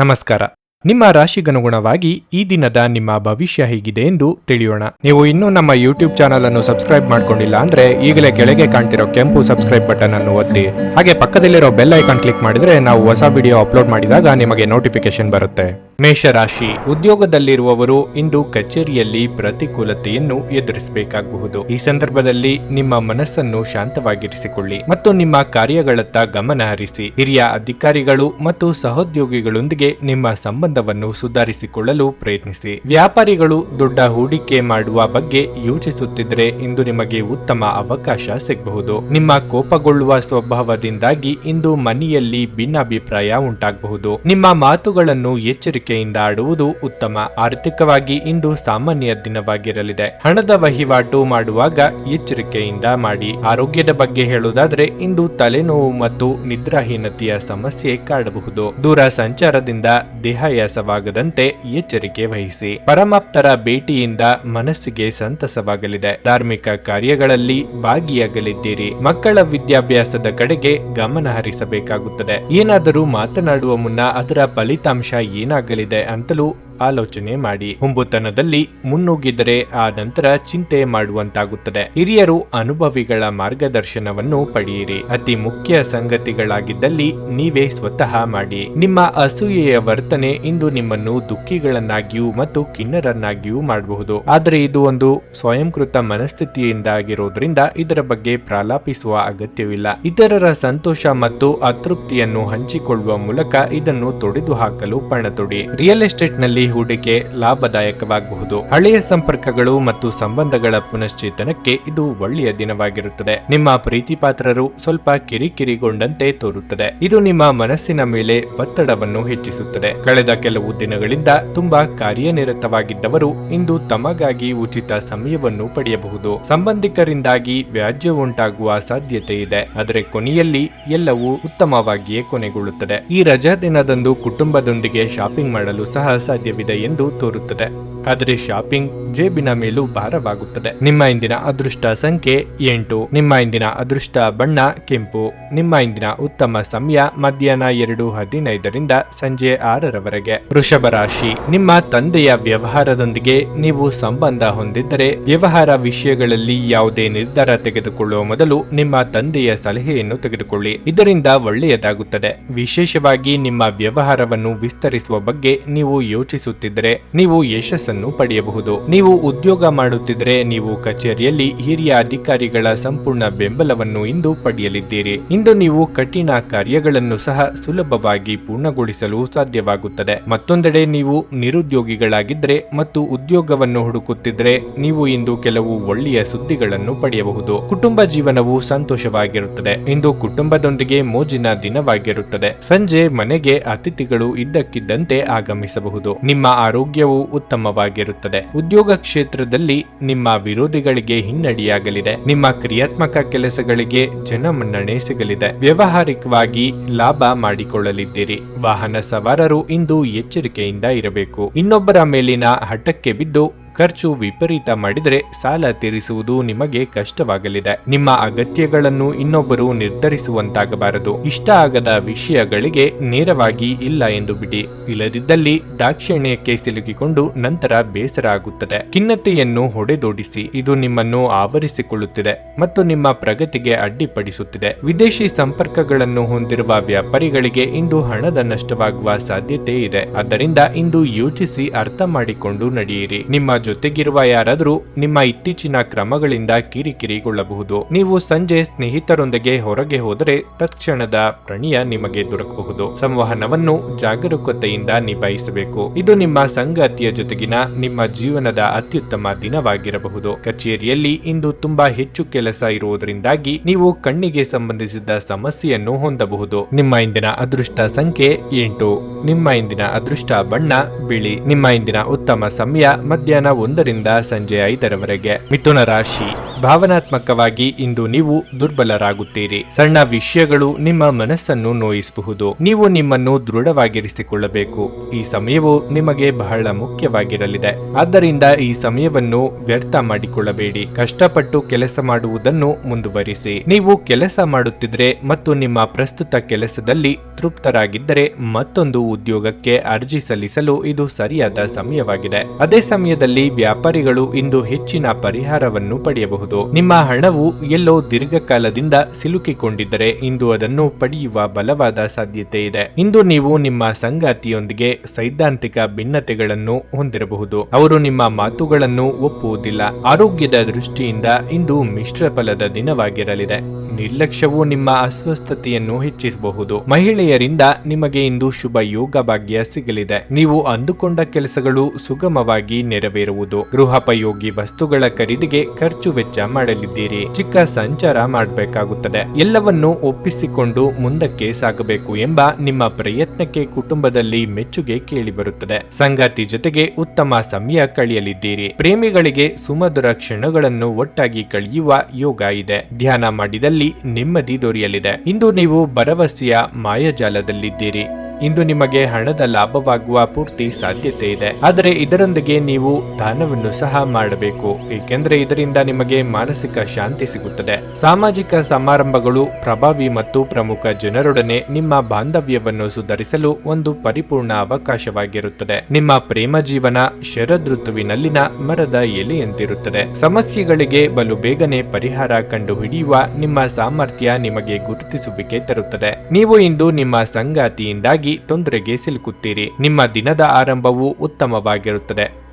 ನಮಸ್ಕಾರ. ನಿಮ್ಮ ರಾಶಿಗನುಗುಣವಾಗಿ ಈ ದಿನದ ನಿಮ್ಮ ಭವಿಷ್ಯ ಹೇಗಿದೆ ಎಂದು ತಿಳಿಯೋಣ. ನೀವು ಇನ್ನೂ ನಮ್ಮ ಯೂಟ್ಯೂಬ್ ಚಾನಲ್ ಅನ್ನು ಸಬ್ಸ್ಕ್ರೈಬ್ ಮಾಡ್ಕೊಂಡಿಲ್ಲ ಅಂದ್ರೆ ಈಗಲೇ ಕೆಳಗೆ ಕಾಣ್ತಿರೋ ಕೆಂಪು ಸಬ್ಸ್ಕ್ರೈಬ್ ಬಟನ್ ಅನ್ನು ಒತ್ತಿ. ಹಾಗೆ ಪಕ್ಕದಲ್ಲಿರೋ ಬೆಲ್ ಐಕಾನ್ ಕ್ಲಿಕ್ ಮಾಡಿದ್ರೆ ನಾವು ಹೊಸ ವಿಡಿಯೋ ಅಪ್ಲೋಡ್ ಮಾಡಿದಾಗ ನಿಮಗೆ ನೋಟಿಫಿಕೇಶನ್ ಬರುತ್ತೆ. ಮೇಷರಾಶಿ, ಉದ್ಯೋಗದಲ್ಲಿರುವವರು ಇಂದು ಕಚೇರಿಯಲ್ಲಿ ಪ್ರತಿಕೂಲತೆಯನ್ನು ಎದುರಿಸಬೇಕಾಗಬಹುದು. ಈ ಸಂದರ್ಭದಲ್ಲಿ ನಿಮ್ಮ ಮನಸ್ಸನ್ನು ಶಾಂತವಾಗಿರಿಸಿಕೊಳ್ಳಿ ಮತ್ತು ನಿಮ್ಮ ಕಾರ್ಯಗಳತ್ತ ಗಮನ ಹರಿಸಿ. ಹಿರಿಯ ಅಧಿಕಾರಿಗಳು ಮತ್ತು ಸಹೋದ್ಯೋಗಿಗಳೊಂದಿಗೆ ನಿಮ್ಮ ಸಂಬಂಧವನ್ನು ಸುಧಾರಿಸಿಕೊಳ್ಳಲು ಪ್ರಯತ್ನಿಸಿ. ವ್ಯಾಪಾರಿಗಳು ದೊಡ್ಡ ಹೂಡಿಕೆ ಮಾಡುವ ಬಗ್ಗೆ ಯೋಚಿಸುತ್ತಿದ್ದರೆ ಇಂದು ನಿಮಗೆ ಉತ್ತಮ ಅವಕಾಶ ಸಿಗಬಹುದು. ನಿಮ್ಮ ಕೋಪಗೊಳ್ಳುವ ಸ್ವಭಾವದಿಂದಾಗಿ ಇಂದು ಮನೆಯಲ್ಲಿ ಭಿನ್ನಾಭಿಪ್ರಾಯ ಉಂಟಾಗಬಹುದು. ನಿಮ್ಮ ಮಾತುಗಳನ್ನು ಎಚ್ಚರಿಕೆಯಿಂದ ಆಡುವುದು ಉತ್ತಮ. ಆರ್ಥಿಕವಾಗಿ ಇಂದು ಸಾಮಾನ್ಯ ದಿನವಾಗಿರಲಿದೆ. ಹಣದ ವಹಿವಾಟು ಮಾಡುವಾಗ ಎಚ್ಚರಿಕೆಯಿಂದ ಮಾಡಿ. ಆರೋಗ್ಯದ ಬಗ್ಗೆ ಹೇಳುವುದಾದ್ರೆ ಇಂದು ತಲೆನೋವು ಮತ್ತು ನಿದ್ರಾಹೀನತೆಯ ಸಮಸ್ಯೆ ಕಾಡಬಹುದು. ದೂರ ಸಂಚಾರದಿಂದ ದೇಹಾಯಾಸವಾಗದಂತೆ ಎಚ್ಚರಿಕೆ ವಹಿಸಿ. ಪರಮಾಪ್ತರ ಭೇಟಿಯಿಂದ ಮನಸ್ಸಿಗೆ ಸಂತಸವಾಗಲಿದೆ. ಧಾರ್ಮಿಕ ಕಾರ್ಯಗಳಲ್ಲಿ ಭಾಗಿಯಾಗಲಿದ್ದೀರಿ. ಮಕ್ಕಳ ವಿದ್ಯಾಭ್ಯಾಸದ ಕಡೆಗೆ ಗಮನ ಹರಿಸಬೇಕಾಗುತ್ತದೆ. ಏನಾದರೂ ಮಾತನಾಡುವ ಮುನ್ನ ಅದರ ಫಲಿತಾಂಶ ಏನಾಗಲಿದೆ ಅಂತಲೂ ಆಲೋಚನೆ ಮಾಡಿ. ಹುಂಬುತನದಲ್ಲಿ ಮುನ್ನುಗ್ಗಿದರೆ ಆ ನಂತರ ಚಿಂತೆ ಮಾಡುವಂತಾಗುತ್ತದೆ. ಹಿರಿಯರು ಅನುಭವಿಗಳ ಮಾರ್ಗದರ್ಶನವನ್ನು ಪಡೆಯಿರಿ. ಅತಿ ಮುಖ್ಯ ಸಂಗತಿಗಳಾಗಿದ್ದಲ್ಲಿ ನೀವೇ ಸ್ವತಃ ಮಾಡಿ. ನಿಮ್ಮ ಅಸೂಯೆಯ ವರ್ತನೆ ಇಂದು ನಿಮ್ಮನ್ನು ದುಃಖಿಗಳನ್ನಾಗಿಯೂ ಮತ್ತು ಖಿನ್ನರನ್ನಾಗಿಯೂ ಮಾಡಬಹುದು. ಆದರೆ ಇದು ಒಂದು ಸ್ವಯಂಕೃತ ಮನಸ್ಥಿತಿಯಿಂದಾಗಿರೋದ್ರಿಂದ ಇದರ ಬಗ್ಗೆ ಪ್ರಲಾಪಿಸುವ ಅಗತ್ಯವಿಲ್ಲ. ಇತರರ ಸಂತೋಷ ಮತ್ತು ಅತೃಪ್ತಿಯನ್ನು ಹಂಚಿಕೊಳ್ಳುವ ಮೂಲಕ ಇದನ್ನು ತೊಡೆದು ಹಾಕಲು ಪಣತೊಡಿ. ರಿಯಲ್ ಎಸ್ಟೇಟ್ ನಲ್ಲಿ ಹೂಡಿಕೆ ಲಾಭದಾಯಕವಾಗಬಹುದು. ಹಳೆಯ ಸಂಪರ್ಕಗಳು ಮತ್ತು ಸಂಬಂಧಗಳ ಪುನಶ್ಚೇತನಕ್ಕೆ ಇದು ಒಳ್ಳೆಯ ದಿನವಾಗಿರುತ್ತದೆ. ನಿಮ್ಮ ಪ್ರೀತಿ ಪಾತ್ರರು ಸ್ವಲ್ಪ ಕಿರಿಕಿರಿಗೊಂಡಂತೆ ತೋರುತ್ತದೆ. ಇದು ನಿಮ್ಮ ಮನಸ್ಸಿನ ಮೇಲೆ ಒತ್ತಡವನ್ನು ಹೆಚ್ಚಿಸುತ್ತದೆ. ಕಳೆದ ಕೆಲವು ದಿನಗಳಿಂದ ತುಂಬಾ ಕಾರ್ಯನಿರತವಾಗಿದ್ದವರು ಇಂದು ತಮಗಾಗಿ ಉಚಿತ ಸಮಯವನ್ನು ಪಡೆಯಬಹುದು. ಸಂಬಂಧಿಕರಿಂದಾಗಿ ವ್ಯಾಜ್ಯ ಉಂಟಾಗುವ ಸಾಧ್ಯತೆ ಇದೆ. ಆದರೆ ಕೊನೆಯಲ್ಲಿ ಎಲ್ಲವೂ ಉತ್ತಮವಾಗಿಯೇ ಕೊನೆಗೊಳ್ಳುತ್ತದೆ. ಈ ರಜಾ ದಿನದಂದು ಕುಟುಂಬದೊಂದಿಗೆ ಶಾಪಿಂಗ್ ಮಾಡಲು ಸಹ ಸಾಧ್ಯವಿದೆ ಎಂದು ತೋರುತ್ತದೆ. ಆದರೆ ಶಾಪಿಂಗ್ ಜೇಬಿನ ಮೇಲೂ ಭಾರವಾಗುತ್ತದೆ. ನಿಮ್ಮ ಇಂದಿನ ಅದೃಷ್ಟ ಸಂಖ್ಯೆ 8. ನಿಮ್ಮ ಇಂದಿನ ಅದೃಷ್ಟ ಬಣ್ಣ ಕೆಂಪು. ನಿಮ್ಮ ಇಂದಿನ ಉತ್ತಮ ಸಮಯ ಮಧ್ಯಾಹ್ನ 2:15 ಸಂಜೆ 6 ವೃಷಭ ರಾಶಿ, ನಿಮ್ಮ ತಂದೆಯ ವ್ಯವಹಾರದೊಂದಿಗೆ ನೀವು ಸಂಬಂಧ ಹೊಂದಿದ್ದರೆ ವ್ಯವಹಾರ ವಿಷಯಗಳಲ್ಲಿ ಯಾವುದೇ ನಿರ್ಧಾರ ತೆಗೆದುಕೊಳ್ಳುವ ಮೊದಲು ನಿಮ್ಮ ತಂದೆಯ ಸಲಹೆಯನ್ನು ತೆಗೆದುಕೊಳ್ಳಿ. ಇದರಿಂದ ಒಳ್ಳೆಯದಾಗುತ್ತದೆ. ವಿಶೇಷವಾಗಿ ನಿಮ್ಮ ವ್ಯವಹಾರವನ್ನು ವಿಸ್ತರಿಸುವ ಬಗ್ಗೆ ನೀವು ಯೋಚಿಸುತ್ತಿದ್ದರೆ ನೀವು ಯಶಸ್ಸನ್ನು ಪಡೆಯಬಹುದು. ನೀವು ಉದ್ಯೋಗ ಮಾಡುತ್ತಿದ್ದರೆ ನೀವು ಕಚೇರಿಯಲ್ಲಿ ಹಿರಿಯ ಅಧಿಕಾರಿಗಳ ಸಂಪೂರ್ಣ ಬೆಂಬಲವನ್ನು ಇಂದು ಪಡೆಯಲಿದ್ದೀರಿ. ಇಂದು ನೀವು ಕಠಿಣ ಕಾರ್ಯಗಳನ್ನು ಸಹ ಸುಲಭವಾಗಿ ಪೂರ್ಣಗೊಳಿಸಲು ಸಾಧ್ಯವಾಗುತ್ತದೆ. ಮತ್ತೊಂದೆಡೆ ನೀವು ನಿರುದ್ಯೋಗಿಗಳಾಗಿದ್ದರೆ ಮತ್ತು ಉದ್ಯೋಗವನ್ನು ಹುಡುಕುತ್ತಿದ್ದರೆ ನೀವು ಇಂದು ಕೆಲವು ಒಳ್ಳೆಯ ಸುದ್ದಿಗಳನ್ನು ಪಡೆಯಬಹುದು. ಕುಟುಂಬ ಜೀವನವು ಸಂತೋಷವಾಗಿರುತ್ತದೆ. ಇಂದು ಕುಟುಂಬದೊಂದಿಗೆ ಮೋಜಿನ ದಿನವಾಗಿರುತ್ತದೆ. ಸಂಜೆ ಮನೆಗೆ ಅತಿಥಿಗಳು ಇದ್ದಕ್ಕಿದ್ದಂತೆ ಆಗಮಿಸಬಹುದು. ನಿಮ್ಮ ಆರೋಗ್ಯವು ಉತ್ತಮವಾಗಿರುತ್ತದೆ. ಉದ್ಯೋಗ ಕ್ಷೇತ್ರದಲ್ಲಿ ನಿಮ್ಮ ವಿರೋಧಿಗಳಿಗೆ ಹಿನ್ನಡೆಯಾಗಲಿದೆ. ನಿಮ್ಮ ಕ್ರಿಯಾತ್ಮಕ ಕೆಲಸಗಳಿಗೆ ಜನಮನ್ನಣೆ ಸಿಗಲಿದೆ. ವ್ಯಾವಹಾರಿಕವಾಗಿ ಲಾಭ ಮಾಡಿಕೊಳ್ಳಲಿದ್ದೀರಿ. ವಾಹನ ಸವಾರರು ಇಂದು ಎಚ್ಚರಿಕೆಯಿಂದ ಇರಬೇಕು. ಇನ್ನೊಬ್ಬರ ಮೇಲಿನ ಹಠಕ್ಕೆ ಬಿದ್ದು ಖರ್ಚು ವಿಪರೀತ ಮಾಡಿದರೆ ಸಾಲ ತೀರಿಸುವುದು ನಿಮಗೆ ಕಷ್ಟವಾಗಲಿದೆ. ನಿಮ್ಮ ಅಗತ್ಯಗಳನ್ನು ಇನ್ನೊಬ್ಬರು ನಿರ್ಧರಿಸುವಂತಾಗಬಾರದು. ಇಷ್ಟ ಆಗದ ವಿಷಯಗಳಿಗೆ ನೇರವಾಗಿ ಇಲ್ಲ ಎಂದು ಬಿಡಿ. ಇಲ್ಲದಿದ್ದಲ್ಲಿ ದಾಕ್ಷಿಣ್ಯಕ್ಕೆ ಸಿಲುಕಿಕೊಂಡು ನಂತರ ಬೇಸರ ಆಗುತ್ತದೆ. ಖಿನ್ನತೆಯನ್ನು ಹೊಡೆದೋಡಿಸಿ. ಇದು ನಿಮ್ಮನ್ನು ಆವರಿಸಿಕೊಳ್ಳುತ್ತಿದೆ ಮತ್ತು ನಿಮ್ಮ ಪ್ರಗತಿಗೆ ಅಡ್ಡಿಪಡಿಸುತ್ತಿದೆ. ವಿದೇಶಿ ಸಂಪರ್ಕಗಳನ್ನು ಹೊಂದಿರುವ ವ್ಯಾಪಾರಿಗಳಿಗೆ ಇಂದು ಹಣದ ನಷ್ಟವಾಗುವ ಸಾಧ್ಯತೆ ಇದೆ. ಆದ್ದರಿಂದ ಇಂದು ಯೋಚಿಸಿ ಅರ್ಥ ಮಾಡಿಕೊಂಡು ನಡೆಯಿರಿ. ನಿಮ್ಮ ಜೊತೆಗಿರುವ ಯಾರಾದರೂ ನಿಮ್ಮ ಇತ್ತೀಚಿನ ಕ್ರಮಗಳಿಂದ ಕಿರಿಕಿರಿಗೊಳ್ಳಬಹುದು. ನೀವು ಸಂಜೆ ಸ್ನೇಹಿತರೊಂದಿಗೆ ಹೊರಗೆ ಹೋದರೆ ತಕ್ಷಣದ ಪ್ರಣಯ ನಿಮಗೆ ದೊರಕಬಹುದು. ಸಂವಹನವನ್ನು ಜಾಗರೂಕತೆಯಿಂದ ನಿಭಾಯಿಸಬೇಕು. ಇದು ನಿಮ್ಮ ಸಂಗಾತಿಯ ಜೊತೆಗಿನ ನಿಮ್ಮ ಜೀವನದ ಅತ್ಯುತ್ತಮ ದಿನವಾಗಿರಬಹುದು. ಕಚೇರಿಯಲ್ಲಿ ಇಂದು ತುಂಬಾ ಹೆಚ್ಚು ಕೆಲಸ ಇರುವುದರಿಂದಾಗಿ ನೀವು ಕಣ್ಣಿಗೆ ಸಂಬಂಧಿಸಿದ ಸಮಸ್ಯೆಯನ್ನು ಹೊಂದಬಹುದು. ನಿಮ್ಮ ಇಂದಿನ ಅದೃಷ್ಟ ಸಂಖ್ಯೆ 8. ನಿಮ್ಮ ಇಂದಿನ ಅದೃಷ್ಟ ಬಣ್ಣ ಬಿಳಿ. ನಿಮ್ಮ ಇಂದಿನ ಉತ್ತಮ ಸಮಯ ಮಧ್ಯಾಹ್ನ 1ರಿಂದ ಸಂಜೆ 5ರವರೆಗೆ. ಮಿಥುನ ರಾಶಿ, ಭಾವನಾತ್ಮಕವಾಗಿ ಇಂದು ನೀವು ದುರ್ಬಲರಾಗುತ್ತೀರಿ. ಸಣ್ಣ ವಿಷಯಗಳು ನಿಮ್ಮ ಮನಸ್ಸನ್ನು ನೋಯಿಸಬಹುದು. ನೀವು ನಿಮ್ಮನ್ನು ದೃಢವಾಗಿರಿಸಿಕೊಳ್ಳಬೇಕು. ಈ ಸಮಯವು ನಿಮಗೆ ಬಹಳ ಮುಖ್ಯವಾಗಿರಲಿದೆ. ಆದ್ದರಿಂದ ಈ ಸಮಯವನ್ನು ವ್ಯರ್ಥ ಮಾಡಿಕೊಳ್ಳಬೇಡಿ. ಕಷ್ಟಪಟ್ಟು ಕೆಲಸ ಮಾಡುವುದನ್ನು ಮುಂದುವರಿಸಿ. ನೀವು ಕೆಲಸ ಮಾಡುತ್ತಿದ್ರೆ ಮತ್ತು ನಿಮ್ಮ ಪ್ರಸ್ತುತ ಕೆಲಸದಲ್ಲಿ ತೃಪ್ತರಾಗಿದ್ದರೆ ಮತ್ತೊಂದು ಉದ್ಯೋಗಕ್ಕೆ ಅರ್ಜಿ ಸಲ್ಲಿಸಲು ಇದು ಸರಿಯಾದ ಸಮಯವಾಗಿದೆ. ಅದೇ ಸಮಯದಲ್ಲಿ ವ್ಯಾಪಾರಿಗಳು ಇಂದು ಹೆಚ್ಚಿನ ಪರಿಹಾರವನ್ನು ಪಡೆಯಬಹುದು. ನಿಮ್ಮ ಹಣವು ಎಲ್ಲೋ ದೀರ್ಘಕಾಲದಿಂದ ಸಿಲುಕಿಕೊಂಡಿದ್ದರೆ ಇಂದು ಅದನ್ನು ಪಡೆಯುವ ಬಲವಾದ ಸಾಧ್ಯತೆ ಇದೆ. ಇಂದು ನೀವು ನಿಮ್ಮ ಸಂಗಾತಿಯೊಂದಿಗೆ ಸೈದ್ಧಾಂತಿಕ ಭಿನ್ನತೆಗಳನ್ನು ಹೊಂದಿರಬಹುದು. ಅವರು ನಿಮ್ಮ ಮಾತುಗಳನ್ನು ಒಪ್ಪುವುದಿಲ್ಲ. ಆರೋಗ್ಯದ ದೃಷ್ಟಿಯಿಂದ ಇಂದು ಮಿಶ್ರ ಫಲದ ದಿನವಾಗಿರಲಿದೆ. ನಿರ್ಲಕ್ಷ್ಯವು ನಿಮ್ಮ ಅಸ್ವಸ್ಥತೆಯನ್ನು ಹೆಚ್ಚಿಸಬಹುದು. ಮಹಿಳೆಯರಿಂದ ನಿಮಗೆ ಇಂದು ಶುಭ ಯೋಗ ಭಾಗ್ಯ ಸಿಗಲಿದೆ. ನೀವು ಅಂದುಕೊಂಡ ಕೆಲಸಗಳು ಸುಗಮವಾಗಿ ನೆರವೇರುವುದು. ಗೃಹೋಪಯೋಗಿ ವಸ್ತುಗಳ ಖರೀದಿಗೆ ಖರ್ಚು ವೆಚ್ಚ ಮಾಡಲಿದ್ದೀರಿ. ಚಿಕ್ಕ ಸಂಚಾರ ಮಾಡಬೇಕಾಗುತ್ತದೆ. ಎಲ್ಲವನ್ನೂ ಒಪ್ಪಿಸಿಕೊಂಡು ಮುಂದಕ್ಕೆ ಸಾಗಬೇಕು ಎಂಬ ನಿಮ್ಮ ಪ್ರಯತ್ನಕ್ಕೆ ಕುಟುಂಬದಲ್ಲಿ ಮೆಚ್ಚುಗೆ ಕೇಳಿಬರುತ್ತದೆ. ಸಂಗಾತಿ ಜೊತೆಗೆ ಉತ್ತಮ ಸಮಯ ಕಳೆಯಲಿದ್ದೀರಿ. ಪ್ರೇಮಿಗಳಿಗೆ ಸುಮಧುರ ಕ್ಷಣಗಳನ್ನು ಒಟ್ಟಾಗಿ ಕಳೆಯುವ ಯೋಗ ಇದೆ. ಧ್ಯಾನ ಮಾಡಿದಲ್ಲಿ ನೆಮ್ಮದಿ ದೊರೆಯಲಿದೆ. ಇಂದು ನೀವು ಭರವಸೆಯ ಮಾಯಾಜಾಲದಲ್ಲಿದ್ದೀರಿ. ಇಂದು ನಿಮಗೆ ಹಣದ ಲಾಭವಾಗುವ ಪೂರ್ತಿ ಸಾಧ್ಯತೆ ಇದೆ. ಆದರೆ ಇದರೊಂದಿಗೆ ನೀವು ದಾನವನ್ನು ಸಹ ಮಾಡಬೇಕು, ಏಕೆಂದರೆ ಇದರಿಂದ ನಿಮಗೆ ಮಾನಸಿಕ ಶಾಂತಿ ಸಿಗುತ್ತದೆ. ಸಾಮಾಜಿಕ ಸಮಾರಂಭಗಳು ಪ್ರಭಾವಿ ಮತ್ತು ಪ್ರಮುಖ ಜನರೊಡನೆ ನಿಮ್ಮ ಬಾಂಧವ್ಯವನ್ನು ಸುಧಾರಿಸಲು ಒಂದು ಪರಿಪೂರ್ಣ ಅವಕಾಶವಾಗಿರುತ್ತದೆ. ನಿಮ್ಮ ಪ್ರೇಮ ಜೀವನ ಶರದೃತುವಿನಲ್ಲಿನ ಮರದ ಎಲೆಯಂತಿರುತ್ತದೆ. ಸಮಸ್ಯೆಗಳಿಗೆ ಬಲು ಬೇಗನೆ ಪರಿಹಾರ ಕಂಡುಹಿಡಿಯುವ ನಿಮ್ಮ ಸಾಮರ್ಥ್ಯ ನಿಮಗೆ ಗುರುತಿಸುವಿಕೆ ತರುತ್ತದೆ. ನೀವು ಇಂದು ನಿಮ್ಮ ಸಂಗಾತಿಯಿಂದಾಗಿ ತೊಂದರೆಗೆ ಸಿಲುಕುತ್ತೀರಿ. ನಿಮ್ಮ ದಿನದ ಆರಂಭವು ಉತ್ತಮವಾಗಿರುತ್ತದೆ.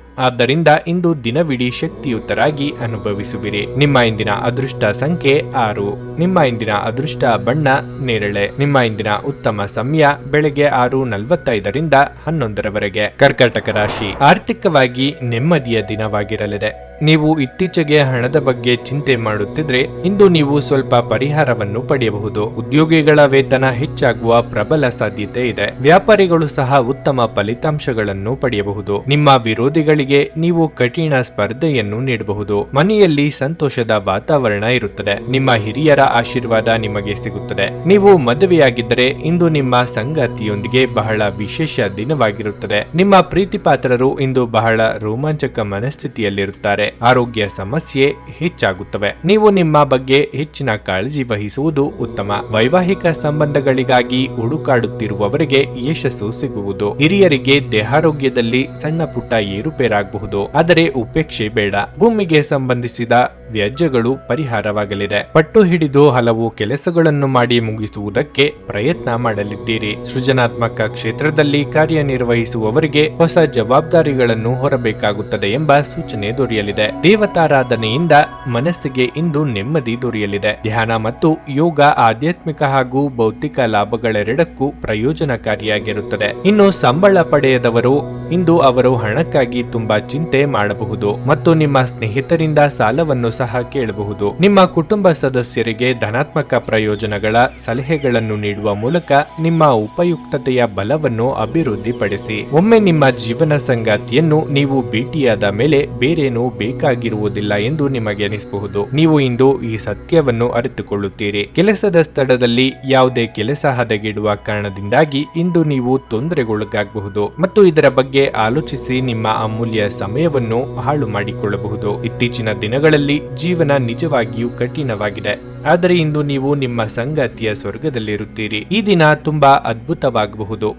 ಆದ್ದರಿಂದ ಇಂದು ದಿನವಿಡೀ ಶಕ್ತಿಯುತರಾಗಿ ಅನುಭವಿಸುವಿರಿ. ನಿಮ್ಮ ಇಂದಿನ ಅದೃಷ್ಟ ಸಂಖ್ಯೆ 6. ನಿಮ್ಮ ಇಂದಿನ ಅದೃಷ್ಟ ಬಣ್ಣ ನೇರಳೆ. ನಿಮ್ಮ ಇಂದಿನ ಉತ್ತಮ ಸಮಯ ಬೆಳಗ್ಗೆ 6:45ರಿಂದ 11ರವರೆಗೆ. ಕರ್ಕಾಟಕ ರಾಶಿ, ಆರ್ಥಿಕವಾಗಿ ನೆಮ್ಮದಿಯ ದಿನವಾಗಿರಲಿದೆ. ನೀವು ಇತ್ತೀಚೆಗೆ ಹಣದ ಬಗ್ಗೆ ಚಿಂತೆ ಮಾಡುತ್ತಿದ್ರೆ ಇಂದು ನೀವು ಸ್ವಲ್ಪ ಪರಿಹಾರವನ್ನು ಪಡೆಯಬಹುದು. ಉದ್ಯೋಗಿಗಳ ವೇತನ ಹೆಚ್ಚಾಗುವ ಪ್ರಬಲ ಸಾಧ್ಯತೆ ಇದೆ. ವ್ಯಾಪಾರಿಗಳು ಸಹ ಉತ್ತಮ ಫಲಿತಾಂಶಗಳನ್ನು ಪಡೆಯಬಹುದು. ನಿಮ್ಮ ವಿರೋಧಿಗಳಿಗೆ ನೀವು ಕಠಿಣ ಸ್ಪರ್ಧೆಯನ್ನು ನೀಡಬಹುದು. ಮನೆಯಲ್ಲಿ ಸಂತೋಷದ ವಾತಾವರಣ ಇರುತ್ತದೆ. ನಿಮ್ಮ ಹಿರಿಯರ ಆಶೀರ್ವಾದ ನಿಮಗೆ ಸಿಗುತ್ತದೆ. ನೀವು ಮದುವೆಯಾಗಿದ್ದರೆ ಇಂದು ನಿಮ್ಮ ಸಂಗಾತಿಯೊಂದಿಗೆ ಬಹಳ ವಿಶೇಷ ದಿನವಾಗಿರುತ್ತದೆ. ನಿಮ್ಮ ಪ್ರೀತಿಪಾತ್ರರು ಇಂದು ಬಹಳ ರೋಮಾಂಚಕ ಮನಸ್ಥಿತಿಯಲ್ಲಿರುತ್ತಾರೆ. ಆರೋಗ್ಯ ಸಮಸ್ಯೆ ಹೆಚ್ಚಾಗುತ್ತವೆ. ನೀವು ನಿಮ್ಮ ಬಗ್ಗೆ ಹೆಚ್ಚಿನ ಕಾಳಜಿ ವಹಿಸುವುದು ಉತ್ತಮ. ವೈವಾಹಿಕ ಸಂಬಂಧಗಳಿಗಾಗಿ ಹುಡುಕಾಡುತ್ತಿರುವವರಿಗೆ ಯಶಸ್ಸು ಸಿಗುವುದು. ಹಿರಿಯರಿಗೆ ದೇಹಾರೋಗ್ಯದಲ್ಲಿ ಸಣ್ಣ ಪುಟ್ಟ ಏರುಪೇರಾಗಬಹುದು, ಆದರೆ ಉಪೇಕ್ಷೆ ಬೇಡ. ಭೂಮಿಗೆ ಸಂಬಂಧಿಸಿದ ವ್ಯಾಜ್ಯಗಳು ಪರಿಹಾರವಾಗಲಿದೆ. ಪಟ್ಟು ಹಿಡಿದು ಹಲವು ಕೆಲಸಗಳನ್ನು ಮಾಡಿ ಮುಗಿಸುವುದಕ್ಕೆ ಪ್ರಯತ್ನ ಮಾಡಲಿದ್ದೀರಿ. ಸೃಜನಾತ್ಮಕ ಕ್ಷೇತ್ರದಲ್ಲಿ ಕಾರ್ಯನಿರ್ವಹಿಸುವವರಿಗೆ ಹೊಸ ಜವಾಬ್ದಾರಿಗಳನ್ನು ಹೊರಬೇಕಾಗುತ್ತದೆ ಎಂಬ ಸೂಚನೆ ದೊರೆಯಲಿದೆ. ದೇವತಾರಾಧನೆಯಿಂದ ಮನಸ್ಸಿಗೆ ಇಂದು ನೆಮ್ಮದಿ ದೊರೆಯಲಿದೆ. ಧ್ಯಾನ ಮತ್ತು ಯೋಗ ಆಧ್ಯಾತ್ಮಿಕ ಹಾಗೂ ಭೌತಿಕ ಲಾಭಗಳೆರಡಕ್ಕೂ ಪ್ರಯೋಜನಕಾರಿಯಾಗಿರುತ್ತದೆ. ಇನ್ನು ಸಂಬಳ ಪಡೆಯದವರು ಇಂದು ಅವರು ಹಣಕ್ಕಾಗಿ ತುಂಬಾ ಚಿಂತೆ ಮಾಡಬಹುದು ಮತ್ತು ನಿಮ್ಮ ಸ್ನೇಹಿತರಿಂದ ಸಾಲವನ್ನು ಸಹ ಕೇಳಬಹುದು. ನಿಮ್ಮ ಕುಟುಂಬ ಸದಸ್ಯರಿಗೆ ಧನಾತ್ಮಕ ಪ್ರಯೋಜನಗಳ ಸಲಹೆಗಳನ್ನು ನೀಡುವ ಮೂಲಕ ನಿಮ್ಮ ಉಪಯುಕ್ತತೆಯ ಬಲವನ್ನು ಅಭಿವೃದ್ಧಿಪಡಿಸಿ. ಒಮ್ಮೆ ನಿಮ್ಮ ಜೀವನ ಸಂಗಾತಿಯನ್ನು ನೀವು ಭೇಟಿಯಾದ ಮೇಲೆ ಬೇರೇನೂ ಬೇಕಾಗಿರುವುದಿಲ್ಲ ಎಂದು ನಿಮಗೆ ಅನಿಸಬಹುದು. ನೀವು ಇಂದು ಈ ಸತ್ಯವನ್ನು ಅರಿತುಕೊಳ್ಳುತ್ತೀರಿ. ಕೆಲಸದ ಸ್ಥಳದಲ್ಲಿ ಯಾವುದೇ ಕೆಲಸ ಹದಗೆಡುವ ಕಾರಣದಿಂದಾಗಿ ಇಂದು ನೀವು ತೊಂದರೆಗೊಳಗಾಗಬಹುದು ಮತ್ತು ಇದರ ಬಗ್ಗೆ ಆಲೋಚಿಸಿ ನಿಮ್ಮ ಅಮೂಲ್ಯ ಸಮಯವನ್ನು ಹಾಳು ಮಾಡಿಕೊಳ್ಳಬಹುದು. ಇತ್ತೀಚಿನ ದಿನಗಳಲ್ಲಿ ಜೀವನ ನಿಜವಾಗಿಯೂ ಕಠಿಣವಾಗಿದೆ, ಆದರೆ ಇಂದು ನೀವು ನಿಮ್ಮ ಸಂಗಾತಿಯ ಸ್ವರ್ಗದಲ್ಲಿರುತ್ತೀರಿ. ಈ ದಿನ ತುಂಬಾ ಅದ್ಭುತವಾಗಬಹುದು.